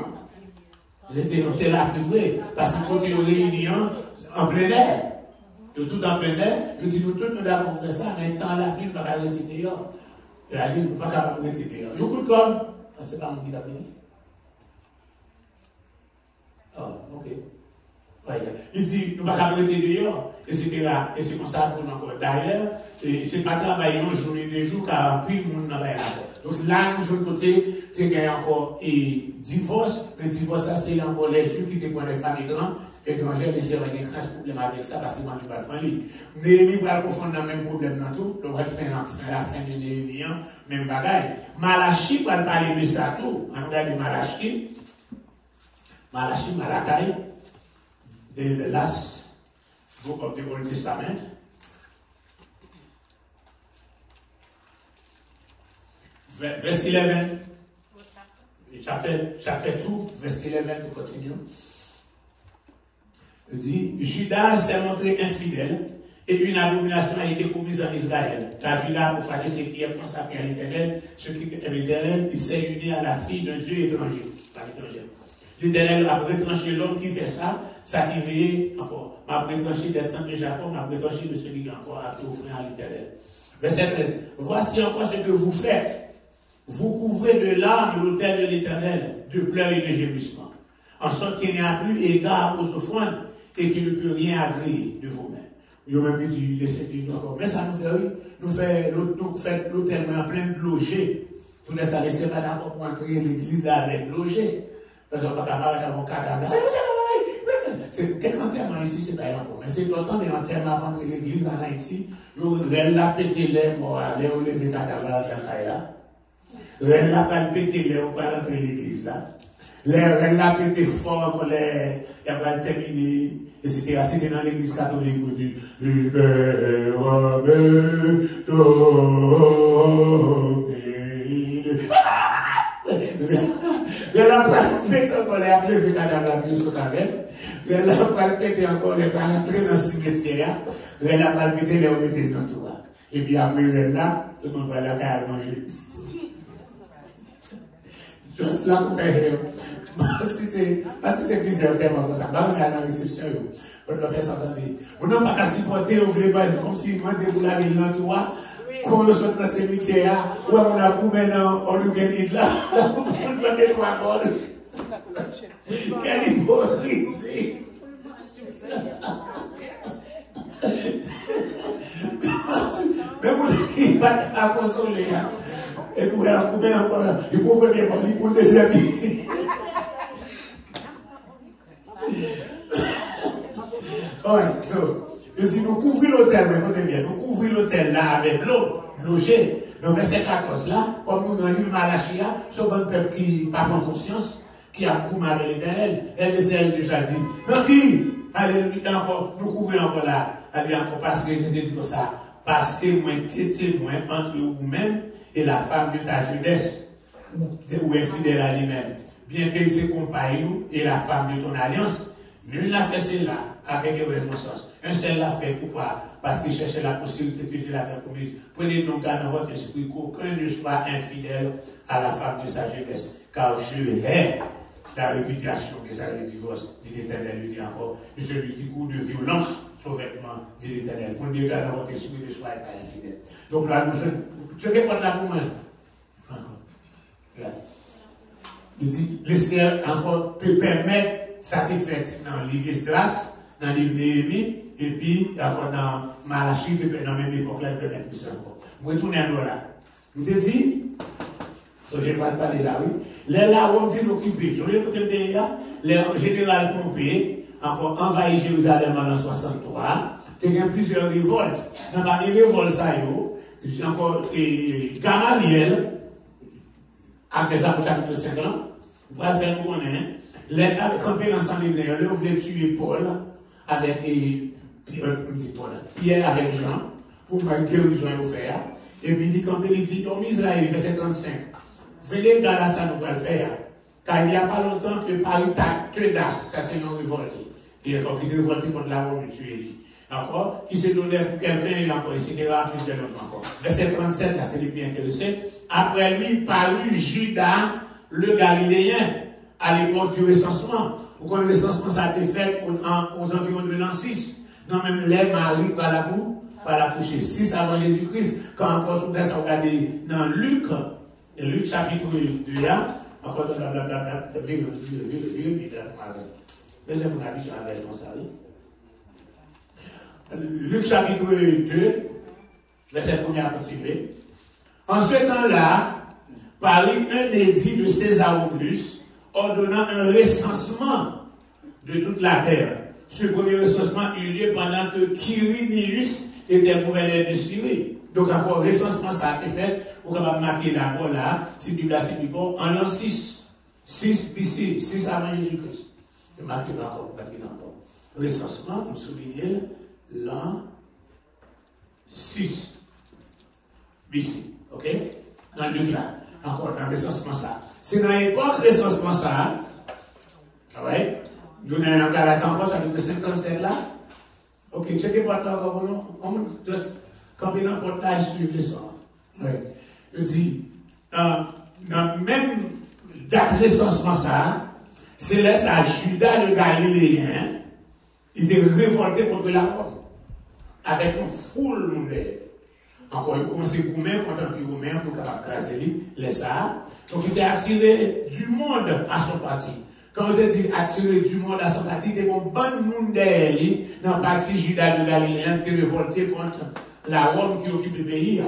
C'était la pluie vraie, parce que quand il y a une réunion en plein air, tout en plein air, je dis, nous tous nous avons fait ça, mais tant la pluie, nous ne pouvons pas arrêter dehors. Et la pluie, nous ne pouvons pas arrêter dehors. Il y a beaucoup de comme, c'est pas mon qui l'a venu. Ah, ok. Ouais, il dit, nous ne pouvons pas arrêter dehors, etc. Et c'est comme ça pour nous encore. D'ailleurs, c'est pas travailler une journée de jours, car puis nous n'avons pas encore. Donc là, nous, de côté, tu as encore et divorce. Le divorce, ça, c'est encore les juifs qui te prennent les femmes étrangères, les sœurs ont des grands problèmes avec ça, parce que moi, je ne vais pas prendre. Néhémie va confondre le même problème dans tout. On va faire la fin de Néhémie, même bagaille. Malachi va parler de ça tout. On regarde Malachi, Malachi, the last book of the Old Testament. Verse 11. Chapter 2, verset 11, nous continuons. Il dit, Judas s'est montré infidèle et une abomination a été commise en Israël. Car Judas a profané ce qui est consacré à l'Éternel, ce qui est l'Éternel, il s'est uni à la fille d'un Dieu étranger. L'Éternel a retranché l'homme qui fait ça, ça qui veille encore. M'a retranché des temps de Jacob, m'a retranché de celui qui encore a été offert à l'Éternel. Verset 13. Voici encore ce que vous faites. Vous couvrez de larmes l'autel de l'Éternel, de pleurs et de gémissements, en sorte qu'il n'y a plus égard aux offrandes et qu'il ne peut rien agréer de vos mains. Il y a même dit, laissez-nous encore. Mais ça nous fait l'autel en plein de loger. Tout ça, laissez pas d'accord pour entrer l'église avec loger. Parce qu'on ne va pas parler d'avoir cadavre. C'est quel enterrement ici, c'est pas encore. Mais c'est autant des enterrements avant l'église en Haïti. Elle a pété les morts, elle a levé cadavre dans le là. Elle n'a pas pété les, on va rentrer l'église là. Elle n'a pété fort pour les, il a pas terminé, etc. C'était dans l'église catholique où dit, elle n'a pas pété encore les appelés de cadavre la plus qu'au elle n'a pas pété encore les pas rentrer dans le cimetière. Elle n'a pas pété les, on était dans tout. Et puis après, elle là, tout le monde va la carrière manger. Juste là, on c'était plusieurs thèmes comme ça. On est dans la réception, on peut faire ça attendez. On n'a pas qu'à supporter, on voulait pas, comme si moi, de la ville dans toi, quand on sort dans ce cimetière, où on a pour maintenant, on nous gagne là, on peut faire trois balles. Quelle hypocrisie! Mais vous qui ne pas à consoler, et pour encore, il faut bien parler pour le deuxième. Oui, je dis, nous couvrons l'hôtel, mais écoutez bien, nous couvrons l'hôtel là avec l'eau, logé. Donc, verset 14 là, comme nous dans l'île Malachia, ce bon peuple qui n'a pas conscience, qui a couru avec l'Éternel, et l'Éternel déjà dit, non, qui Alléluia, encore, nous couvrons encore là. Allez encore, parce que je te dis comme ça. Parce que moi, t'es témoin entre vous-même et la femme de ta jeunesse, ou infidèle à lui-même. Bien qu'il se compagne nous et la femme de ton alliance, nul n'a fait cela avec irrévérence. Un seul l'a fait, pourquoi? Parce qu'il cherchait la possibilité que Dieu l'avait promise. Prenez donc garde dans votre esprit qu'aucun ne soit infidèle à la femme de sa jeunesse, car je hais la réputation des actes de divorce, dit l'Éternel, lui dit encore, de celui qui court de violence sur vêtements, dit l'Éternel. Prenez garde dans votre esprit, ne soyez pas infidèle. Donc là, je réponds là pour moi. Il dit, le ciel encore peut permettre ça te fait dans le livre Esdras, dans le livre Néhémie, et puis encore dans Malachie, dans la même époque là, il peut mettre plus encore. Vous retournez à nous là. Vous te dit, je ne vais pas parler là, oui. Les là où on vient l'occuper, je vais écouter derrière, les général Pompée, encore envahi Jérusalem en 63, il y a plusieurs révoltes. Dans les révoltes, ça y est, encore Gamaliel, après ça, pour chapitre 5 ans, vous pouvez faire nous connaître, les campés ensemble, ils voulaient tuer Paul avec Pierre avec Jean, pour faire une guérison offerte. Et puis il campé, il dit, comme Israël, verset 35, venez dans ça, nous pouvons le faire. Car il n'y a pas longtemps que Paris t'a que d'as, ça c'est non révolté. Il est encore qui révolté contre la Rome, tuer lui. Encore, qui se donnait pour quelqu'un, il a encore, etc., plus de l'autre encore. Verset 37, là, c'est lui bien intéressé. Après lui, parut Judas, le Galiléen, à l'époque du recensement. Vous connaissez le recensement, ça a été fait aux environs de l'an 6. Non, même les maris par la coucher. 6 avant Jésus-Christ. Quand encore, vous regardez dans Luc chapitre 2, là, encore dans blablabla, Luc chapitre 2, verset 1er à continuer. En ce temps-là, parut un édit de César Auguste ordonnant un recensement de toute la terre. Ce premier recensement eut lieu pendant que Quirinius était gouverneur de Syrie. Donc, encore, recensement, ça a été fait. On va marquer là-bas, là, si Bible c'est en l'an 6. 6 BC, 6 avant Jésus-Christ. Je marque encore, encore. Recensement, on souligne l'an 6 BC. Ok? Dans le là. Encore dans le recensement ça. C'est dans l'époque recensement ça. Ouais. Nous avons un Galate encore, chapitre 57 là. Ok, checkez votre là encore, non? Quand on a porte là, je suis le sang. Ouais. Je dis, dans la même date de recensement ça, c'est là ça, Judas le Galiléen, il était révolté contre la Rome. Avec une foule de monde. Encore, il commençait à goumer contre un Romain pour craser les Sahara. Donc, il était attiré du monde à son parti. Quand on dit attiré du monde à son parti, il était un bon monde derrière lui, dans le parti Judas de Galiléen, qui était révolté contre la Rome qui occupe le pays.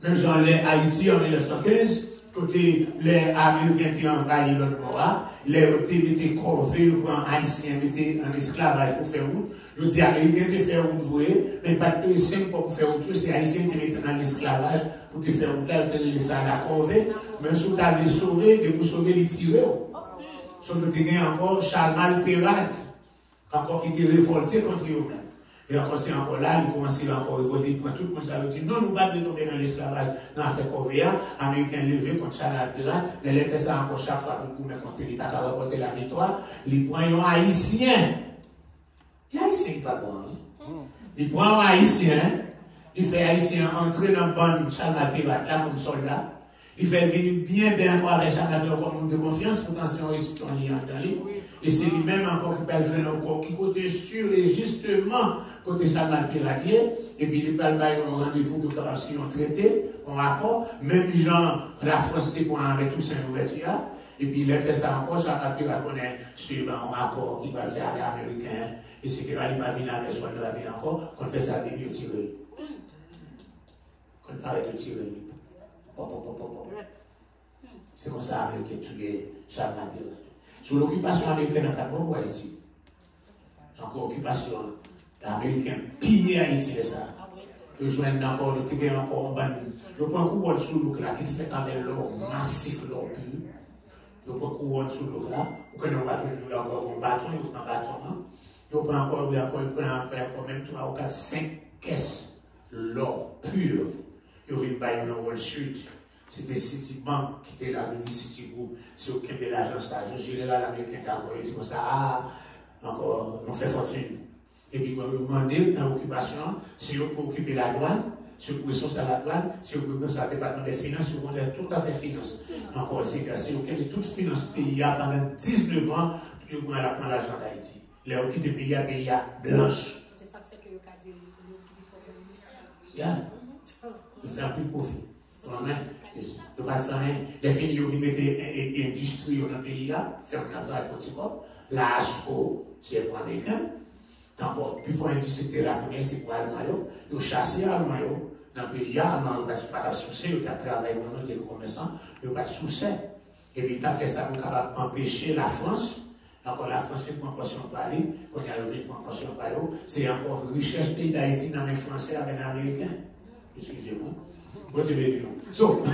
Même genre les Haïti en 1915, côté les Américains qui ont envahi l'autre bord, les étaient corvés pour un Haïtien, étaient en esclavage pour faire route. Je dis Américains qui faire route, vous voyez, mais pas de pays simple pour faire route, c'est Haïtiens qui étaient dans l'esclavage pour faire route là, ils étaient à la corvée, même si vous avez sauvé, de vous sauver les tirés. Sauf que vous avez encore Charles Pirate, encore qui était révolté contre eux-mêmes. Et encore, c'est encore là, il commence à encore évoluer, quand tout le monde s'est dit, non, nous ne pouvons pas tomber dans l'esclavage, dans l'affaire Corvéa, Américains levés contre Charles Pirate, mais les fait ça encore chaque fois pour mettre contre lui, pas qu'à remporter la victoire, les points haïtiens. Il y a haïtien qui n'est pas bon, les points haïtiens, il fait haïtien entrer dans le ban Charles Pirate, là, comme soldat. Il fait venir bien encore avec Charles Pirate comme homme de confiance, pourtant c'est un récipient lié dans lui. Et c'est lui-même encore qui peut jouer encore, qui côté sûr et justement, côté Charles Piratier, et puis il peut avoir un rendez-vous pour capable si on traité, on accord, même gens, la France pour avec tout cette ouverture, et puis il a fait ça encore, Charles Piratier connaît sur un accord qui va le faire avec les Américains, et c'est qu'il va venir avec soi, il va venir encore, qu'on fait ça avec lui, tirer. Qu'on fait avec le tirer. C'est comme ça avec tuer Charles Piratier. Sur l'occupation américaine en Cap-Bon, Haïti. Encore occupation américaine, piller Haïti de ça. Je joins encore, je tiens encore un ban. Je prends un couronne sous l'eau là, qui fait avec l'eau massif, l'eau pure. Je prends un couronne sous l'eau là, pour que nous battons encore un bâton, un bâton. il prend encore même 3 ou 4, 5 caisses l'or pur. Il vient bailler dans Wall Street. C'était Citibank qui était là, venu Citigroup. C'est aucun de l'agence là. Je suis là, l'américain qui a dit comme ça, encore, on fait fortune. Et puis, on demande dans l'occupation, si on peut occuper la douane, si on peut ressourcer la douane, si on peut penser au département des finances, si on peut tout à fait finance. Encore, c'est que c'est aucun de toute finance pays pendant 19 ans, on prend l'argent d'Haïti. Les occupés pays à pays blanche. C'est ça qui fait que le cas de l'occupé pour le ministère. Yeah. Il fait un peu de profit. De pas faire rien. Les filles, ils mettent industrie dans le pays, faire un travail pour petit corps. La ASCO, c'est pour américain. D'abord, puis il faut industrie la première, c'est pour Allemagne. Ils ont chassé Allemagne dans le pays, Allemagne, ils n'ont pas de succès, ils ont travaillé vraiment des commerçants, ils n'ont pas de succès. Et puis, ils ont fait ça pour capable empêcher la France. Encore la France fait pour portion Paris, on a levé pour portion Paris, c'est encore richesse pays d'Haïti dans les Français avec les Américains. Excusez-moi. What you mean? So,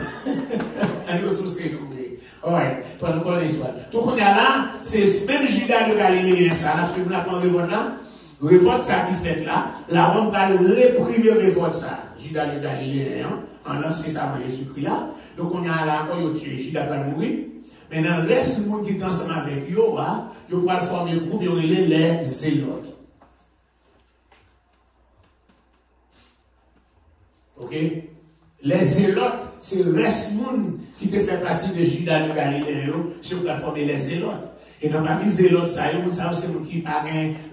I also say no way. Alright, for the call this one. Donc, on est là, c'est même Judas de Galilée, ça, là, si vous l'avez révolte là, révolte ça qui fait là, là, on va réprimer révolte ça. Judas de Galilée, en lancé ça avant Jésus-Christ là. Donc, on est là, quand il tué, Judas va mourir. Maintenant, laisse le monde qui est ensemble avec eux, ils vont former un groupe, ils vont les zélotes. Ok? Les zélotes, c'est le reste monde qui te fait partie de Judas de Galilée, sur la forme les zélotes. Et dans parmi les zélotes, ça, c'est monde qui n'a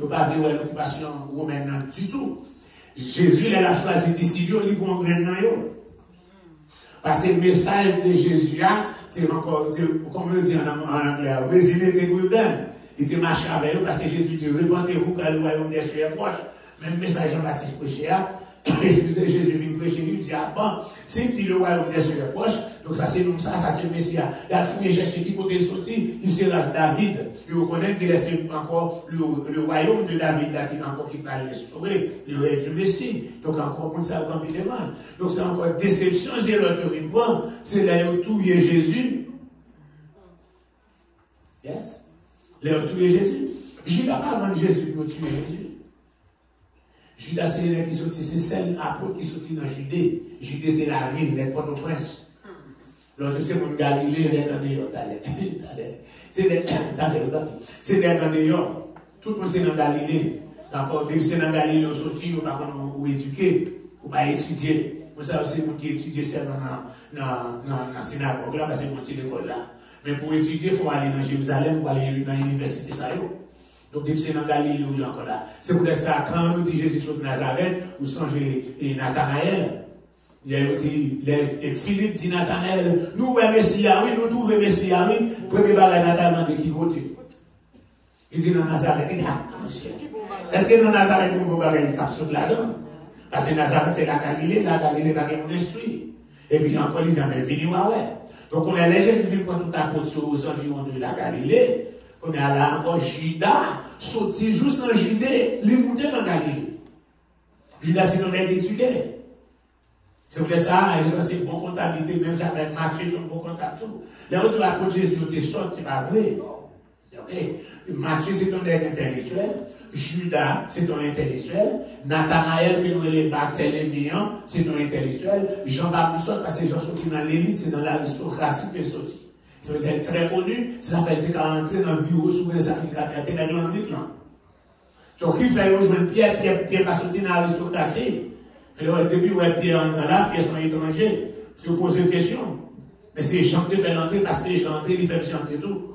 pas vu l'occupation romaine du tout. Jésus, il a choisi d'ici, il pour un grain. Parce que le message de Jésus, c'est encore, comme on dit en anglais, résilient et prudent. Il te marche avec eux parce que Jésus dit, répandez-vous car le royaume des cieux est proche. Même message Jean-Baptiste prêchait, excusez, Jésus vient prêcher, il dit, ah bon, si le royaume des cieux est proche, donc ça c'est nous, ça c'est le Messia. Il a fouillé chercher qui côté sorti, il se rase David. Il reconnaît qu'il est encore le royaume de David là qui est encore qui parle restaurer, le règne du Messie. Donc encore pour ça, on peut devant. Donc c'est encore déception, c'est l'autre point, c'est là où tout est Jésus. Yes? Là où tout est Jésus. Judas pas avant Jésus pour tuer Jésus. Judas, c'est l'élève qui sortit, c'est celle apôtre qui sortit dans Judée. Judée, c'est la ville, les Port-au-Prince. L'autre, c'est mon Galilée, les dans dehors. C'est des dans dehors. Tout le monde, c'est dans Galilée. D'accord, dès que c'est dans Galilée, on sortit, on va pas éduquer, on va étudier. Vous savez, c'est moi qui étudie seulement dans la synagogue là, parce que c'est mon l'école là. Mais pour étudier, il faut aller dans Jérusalem, pour aller dans l'université, ça y est. Donc, c'est dans Galilée où il y a encore là. C'est pour ça, quand on dit Jésus sur Nazareth, ou songez Nathanaël, il y a dit, Philippe dit Nathanaël, nous, ouais, Messia, oui, nous trouvons Messia, oui, premier bagage Nathanaël de qui côté? Il dit dans Nazareth, est-ce que dans Nazareth, nous avons une capsule là-dedans? Parce que Nazareth, c'est la Galilée va gagner mon esprit. Et puis, encore, ils ont venu, ouais. Donc, on est allé, Jésus pour tout apôtre aux environs de la Galilée. On est allé encore Judas, sorti juste dans Judée, les monter dans Galilée. Judas, c'est un étudié. C'est pour ça, c'est bon comptabilité, même avec Matthieu, c'est un bon comptabilité. Les autres apôtres Jésus, ils sortent, c'est pas vrai. Okay. Matthieu, c'est un intellectuel. Judas, c'est un intellectuel. Nathanaël, qui nous les Barthélemy, c'est un intellectuel. Jean-Baptiste, parce que Jean sorti dans l'élite, c'est dans l'aristocratie qu'il est sorti. Ça veut dire très connu, ça fait qu'il est rentré dans le bureau sous les sacrificateurs, il est dans le mythe là. Donc, il fait rejoindre Pierre va sortir dans l'aristocratie. Et là, depuis où est Pierre entre là, Pierre sont étrangers. Il faut poser une question. Mais c'est Jean qui fait l'entrée parce que Jean entré, il fait entrer tout.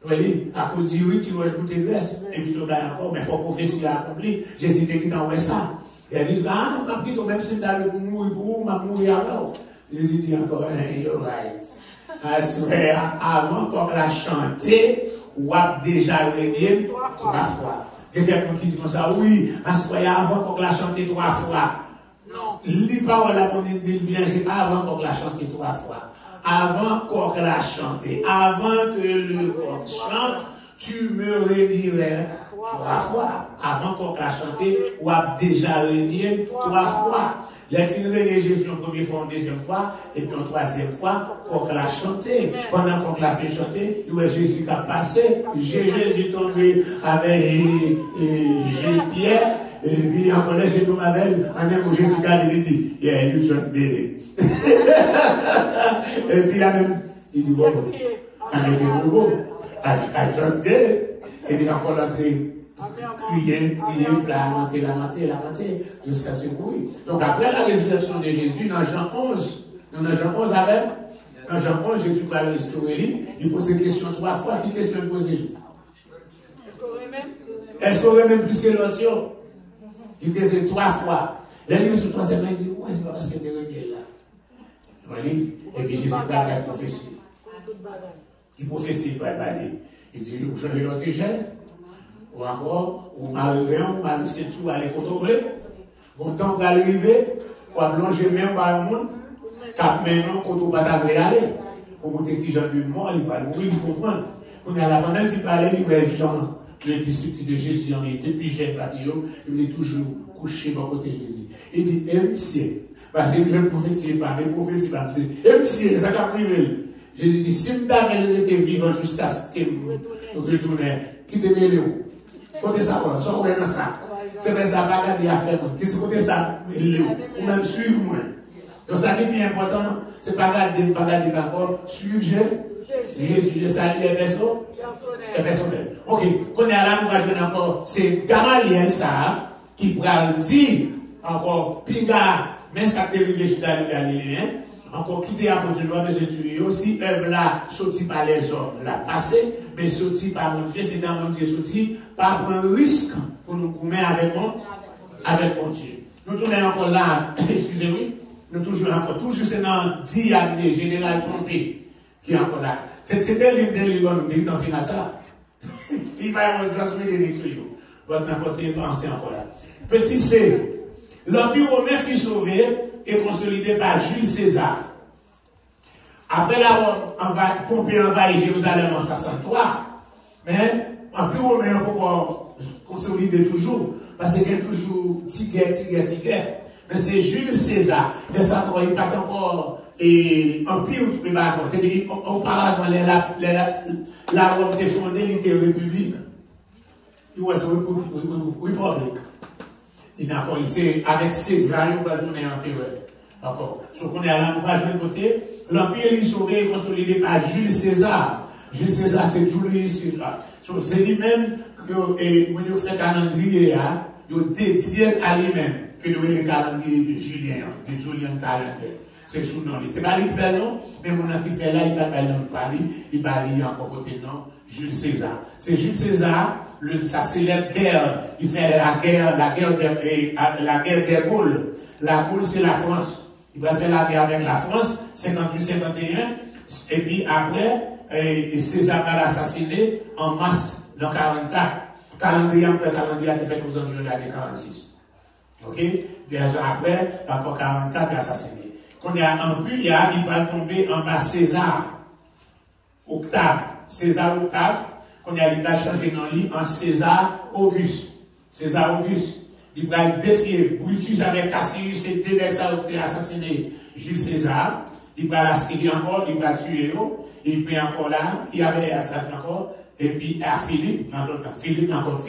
Vous voyez, à cause du oui, tu vas goûter graisse, évite-le encore, mais il faut prophétie accomplie. J'ai dit, t'es qui t'en ça. Et elle dit, ah non, pas petit, même si t'as pour mourir pour vous, m'a mourir alors. J'ai dit encore, you're right. I swear, avant qu'on la chanté, ou a déjà régné 3 fois. Il y a quelqu'un qui dit comme ça, oui, I swear, avant qu'on la chanté 3 fois. Non. Les paroles là qu'on dit bien, c'est pas avant qu'on la chanté 3 fois. Avant qu'on la chante, avant que le coq chante, tu me rédirais 3 fois. Avant qu'on l'a chanté, ou a déjà régné 3 fois. Les fins régné Jésus une première fois, une deuxième fois, et puis une troisième fois, qu'on l'a chanté. Pendant qu'on l'a fait chanter, nous Jésus qui a passé, Jésus tombé avec Pierre, et puis en collège, j'ai tombé avec un homme Jésus qui a dit, il y a une chose d'aider. Et puis là même, il dit, bon, avec un beau, à chose d'aider. Et puis encore l'entrée. Prier, lamenter, jusqu'à ce bruit. Donc après la résurrection de Jésus, dans Jean 11, avec, dans Jean 11, Jésus va le restaurer, il pose une question 3 fois. Qui question il pose? Est-ce qu'on aurait même plus que l'autre? Il dit c'est 3 fois. Là, il dit sur 3 semaines, il dit, ouais, c'est pas parce que tu es là. Voyez? Et puis Jésus va faire la prophétie. Il prophétie, il dit, je vais l'autre ou encore, ou malgré, c'est tout, aller contrôler. Bon temps pour arriver, pour plonger même par le monde, car maintenant, quand on va aller, pour monter qui j'en ai mort, il va mourir, il comprend. On a la pendant qu'il parlait, il va Jean, le disciple de Jésus, en était plus jeune, il est toujours couché à côté de Jésus. Il dit, monsieur, parce que je ne prophétie pas, mais prophétie pas, monsieur, ça va priver. Jésus dit, si vous avez été vivant jusqu'à ce que vous retournez, quittez-le. Côté ça, ça, on est ça. C'est pas ça, pas garder à faire. Qu'est-ce que côté ça, ou même suivre moi. Donc, ça qui est bien important, c'est pas garder d'accord, suivre Jésus, le salut est personnel. Ok, quand on est là, nous va jouer encore, c'est Gamaliel, ça, qui pourra dire, encore, Pinga, mais ça t'est arrivé chez Galiléen, encore quitter la porte de loi de Jésus, aussi, œuvre là, sorti par les hommes, la passé, mais sorti par mon Dieu, c'est dans mon Dieu sorti, pas prendre risque pour nous mettre avec mon Dieu. Nous tournons encore là, excusez-moi, nous toujours c'est dans diable général trompé, qui est encore là. C'était le livre de l'Église, dans final ça. Il va y avoir une grâce de l'écriture. Votre conseiller pensez encore là. Petit C, l'Empire romain fut sauvé et consolidé par Jules César. Après l'avoir Pompée envahi Jérusalem en 63, mais l'Empire romain est encore consolidé toujours, parce qu'il y a toujours petit guerre. Mais c'est Jules César, mais ça il n'y a pas encore empire ou tout le monde. Auparavant, la Rome était fondée, il était république. Il was republic. Avec César, il va donner un empire. D'accord. Ce qu'on est à l'encouragement de côté, l'empire est sauvé et consolidé par Jules César. Jules César, c'est Julius César. C'est lui-même que, quand il fait calendrier, il détient à lui-même que le calendrier de Julien Calendrier. C'est sous nom. C'est pas lui qui fait non, mais mon ami qui fait là, il va pas parler, il va aller encore côté non, Jules César. C'est Jules César, sa célèbre guerre, il fait la guerre des Gaules. La Gaule, c'est la France. Il va faire la guerre avec la France, 58-51, et puis après, César va l'assassiner en masse dans 44. Calendrier après calendrier qui fait aux enjeux de 46. Ok? Bien sûr, après, encore 44 assassiné. Quand il y a un puits, il va tomber en bas César. Octave. César Octave. Quand il va changer dans lui en César Auguste. César Auguste. Il va défier Brutus avec Cassius et deux ça ont assassiné Jules César. Il va l'assassiner encore, il va tuer eux. Il peut encore là, il y avait assassiné encore. Et puis à Philippe qui a encore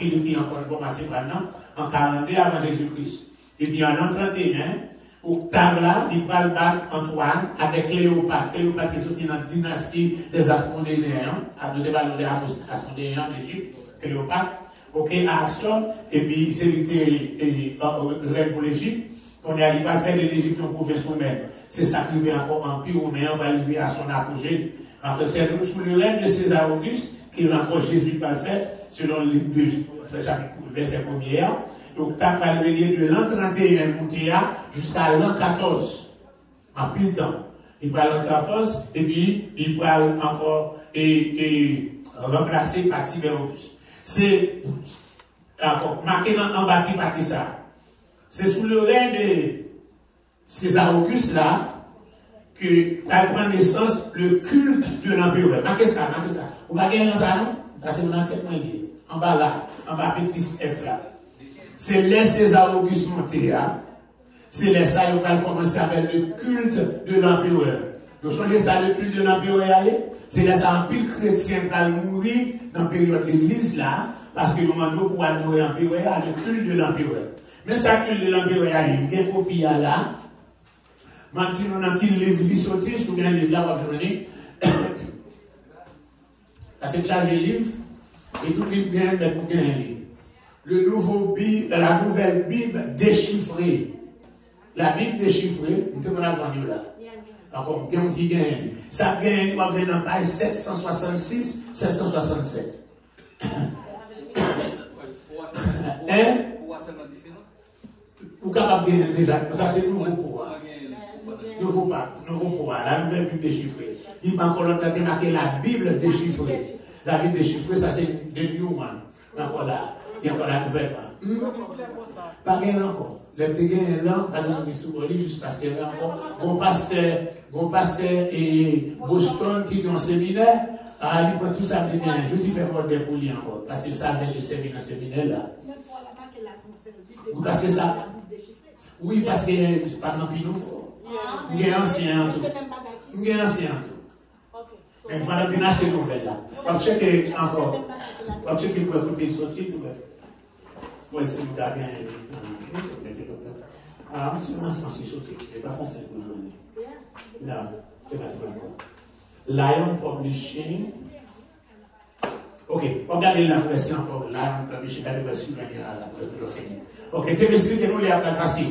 commencé maintenant, en 42 avant Jésus-Christ. Et puis en l'an 31, Octave là, il va le battre Antoine avec Cléopâtre. Cléopâtre qui est sorti dans la dynastie des Asmodéens, à deux ballons des Asmodéens d'Égypte, Cléopâtre. Ok, à Action, et puis c'est l'été reine pour l'Égypte. On a pas fait de l'Égypte une province romaine. C'est ça qui vient encore empire romain, on va arriver à son apogée. Après, c'est sous le règne de César Auguste, qui est encore Jésus pas le fait, selon le verset 1er. Donc, tu as parlé de l'an 31 monté jusqu'à l'an 14. En plus de temps. Il parle l'an 14, et puis il parle encore remplacé par Tiberius. C'est marqué en bas par ça. C'est sous le règne de César Auguste là que prend naissance le culte de l'empereur. Marquez ça. Vous ne voyez pas ça, non? Là, c'est mon tête. en bas là, en bas petit F là. C'est les César Auguste monté, hein. C'est les ça, ils vont commencer avec le culte de l'empereur. Ils ont changé ça, le culte de l'empereur, c'est les ça, un pile chrétien qui a mouru dans la période de l'église là, parce qu'ils demandent pour adorer l'empereur, le culte de l'empereur. Mais ça, culte de l'empereur, il y a une copie là. Maintenant, on a qui livre qui sorti, je vous un livre là, on va journée. C'est chargé livre, et tout le bien mettre pour gagner. Le nouveau Bible, la nouvelle Bible déchiffrée. La Bible déchiffrée, nous devons la vendre là. Alors, qui gagne. Ça gagne, on va venir dans page 766, 767. Hein? Vous capable de gagner déjà, ça c'est nouveau pouvoir. Nouveau pouvoir, la nouvelle Bible déchiffrée. Il m'a encore marqué la Bible déchiffrée. La Bible déchiffrée, ça c'est de New One. Encore là, il y a encore la nouvelle. Pas gagné encore. Les petits gagnés là, pas de souris, juste parce qu'il y a encore mon pasteur et Boston qui ont un séminaire, il prend tout ça de bien. Je suis fait pour pour lui encore, parce que ça avait servi dans le séminaire là. Oui, parce que ça. Oui, parce que pas non plus nouveau. Il y a ancien tout. Il y a ancien tout. Mais pendant que c'est nouvelle là. On checker encore. On checker pour écouter le sortie. Moi, c'est vous gardez. Ah, c'est sorti. Je ne vais pas faire ça pour aujourd'hui. Non, c'est pas tout. Lion Publishing. Ok, regardez la version encore. Lion Publishing, la version la ok, tu m'expliques nous les après passé.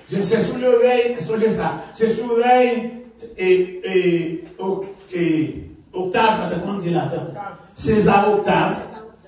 C'est sous l'oreille, c'est ça. C'est sous l'oreille et Octave, c'est comment dire là? César Octave,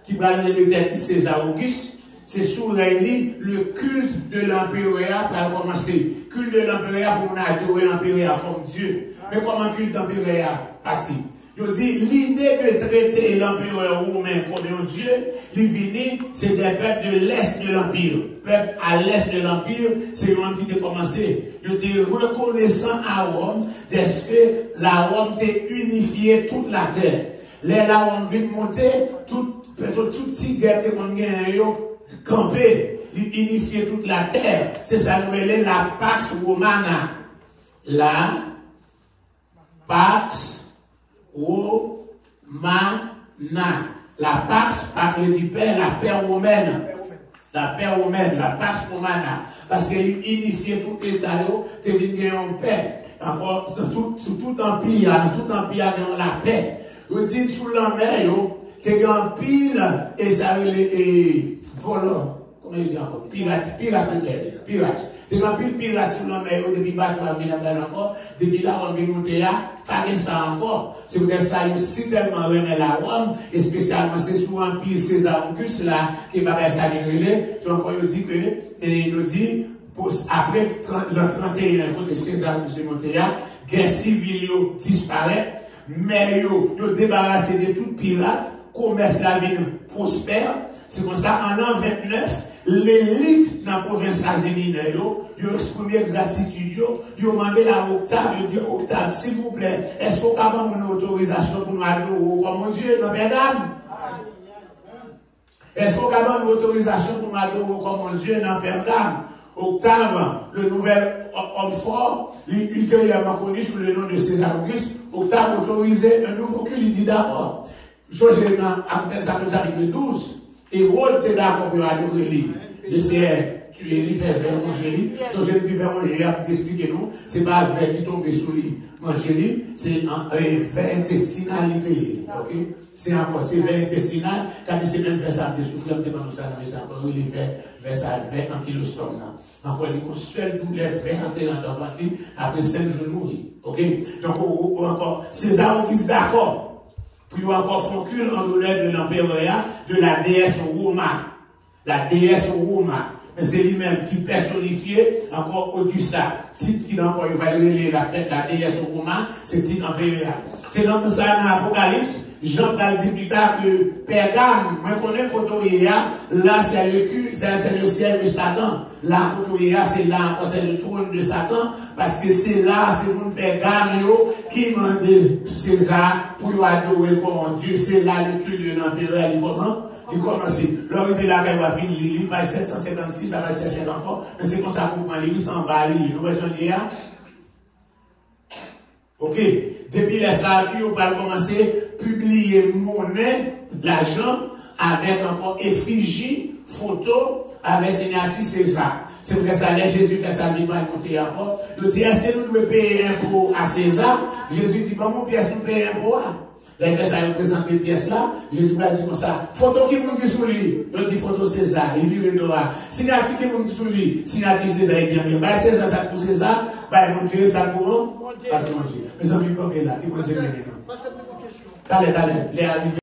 qui va donner le tête de César Auguste. C'est sous l'oreille, le culte de l'empereur pour commencer. Culte de l'empereur pour adorer l'empereur comme Dieu. Mais comment culte d'empereur parti? Je dis, l'idée de traiter l'empereur romain comme un Dieu, c'est des peuples de l'Est de l'Empire. Peuple à l'Est de l'Empire, c'est l'homme qui a commencé. Je dis, reconnaissant à Rome, est-ce que la Rome t'a unifié toute la terre. Là, la Rome vient monter, tout petit guerre que l'on gagne, camper, unifier toute la terre. C'est ça, nous relève la Pax Romana. La Pax Romana. La Pax veut dire paix, la paix romaine. La paix romaine, la Pax Romana. Parce qu'elle unifie tout l'État, tu viens en paix. Encore, sous tout empire, il y a la paix. Je dis, sous la mer, tu as un pile, et ça est volant. Comment il dit encore? Pirate. Tu as un pile pirate sous la mer, depuis que tu as vu encore, depuis là, on vient monter là, pas de ça encore. C'est pour ça que si tellement remet la Rome, et spécialement c'est souvent Empire César Auguste là, qui va faire ça relais, donc on dit que, et il nous dit, après le 31, quand César Auguste est monté là, guerre civile disparaît, mais ils débarrassé de tout pirate, commerce la vie prospère. C'est pour ça, en l'an 29, l'élite dans la province azémine, ils ont exprimé gratitude, ils ont demandé à Octave, ils ont dit, Octave, s'il vous plaît, est-ce qu'on a une autorisation pour nous adorer comme mon Dieu, non, mesdames? Est-ce qu'on a une autorisation pour nous adorer comme mon Dieu, non, mesdames? Octave, le nouvel homme fort, ultérieurement connu sous le nom de César Auguste, Octave autorisé un nouveau culte, il dit d'abord, José dans chapitre 12, et Rôle t'es d'accord pour adorer lui. J'essaie, tu es lui, faire manger lui. José dit faire manger lui, pour t'expliquer nous, c'est pas le verre qui tombe sur lui. Manger lui, c'est un verre intestinalité, ok? C'est encore, c'est verre intestinal, quand c'est même vers ça, des souffles, on demande ça, mais c'est encore, il est vers ça, vers ankylostome, là. Encore, il y a une seule douleur, vers entrer dans le ventre, après 5 jours mourir, ok? Donc, encore, César Auguste d'accord. Puis encore son culte en l'honneur de l'empereur, de la déesse Roma. La déesse Roma. Mais c'est lui-même qui personnifiait encore Augusta. Titre qui encore, il va relayer la déesse Roma, c'est titre impérial. C'est donc ça dans l'Apocalypse, Jean va dire plus tard que Pergame, moi je connais Kotoria, là c'est le cul, c'est le ciel de Satan. Là, Kotoria, c'est là, c'est le trône de Satan, parce que c'est là, c'est mon Pergame qui m'a dit César pour adorer comme Dieu. C'est là le culte de l'empereur, comment? Il commence. L'arrivée là, il va finir, il passe 756, ça va 700 encore, mais c'est comme ça pour moi, il s'en bat, nous voyons dire. Ok, depuis les saluts, on va commencer à publier monnaie, l'argent, avec encore effigie, photo, avec signature César. C'est pour que ça allait, Jésus fait sa vie, va monter encore. Il dit, est-ce que nous devons payer impôt à César? Jésus dit, bon, mon pièce, nous payons impôt à. Là, ça a représenté pièce là, Jésus va dire comme ça, photo qui m'a dit sur lui, il dit photo César, il vire Noah, signature qui m'a dit sur lui, signature César, il dit bien, bah César, ça pour César, bah mon Dieu, ça pour mon Dieu. Mes amis, comme là, qui vous avez bien. Allez, les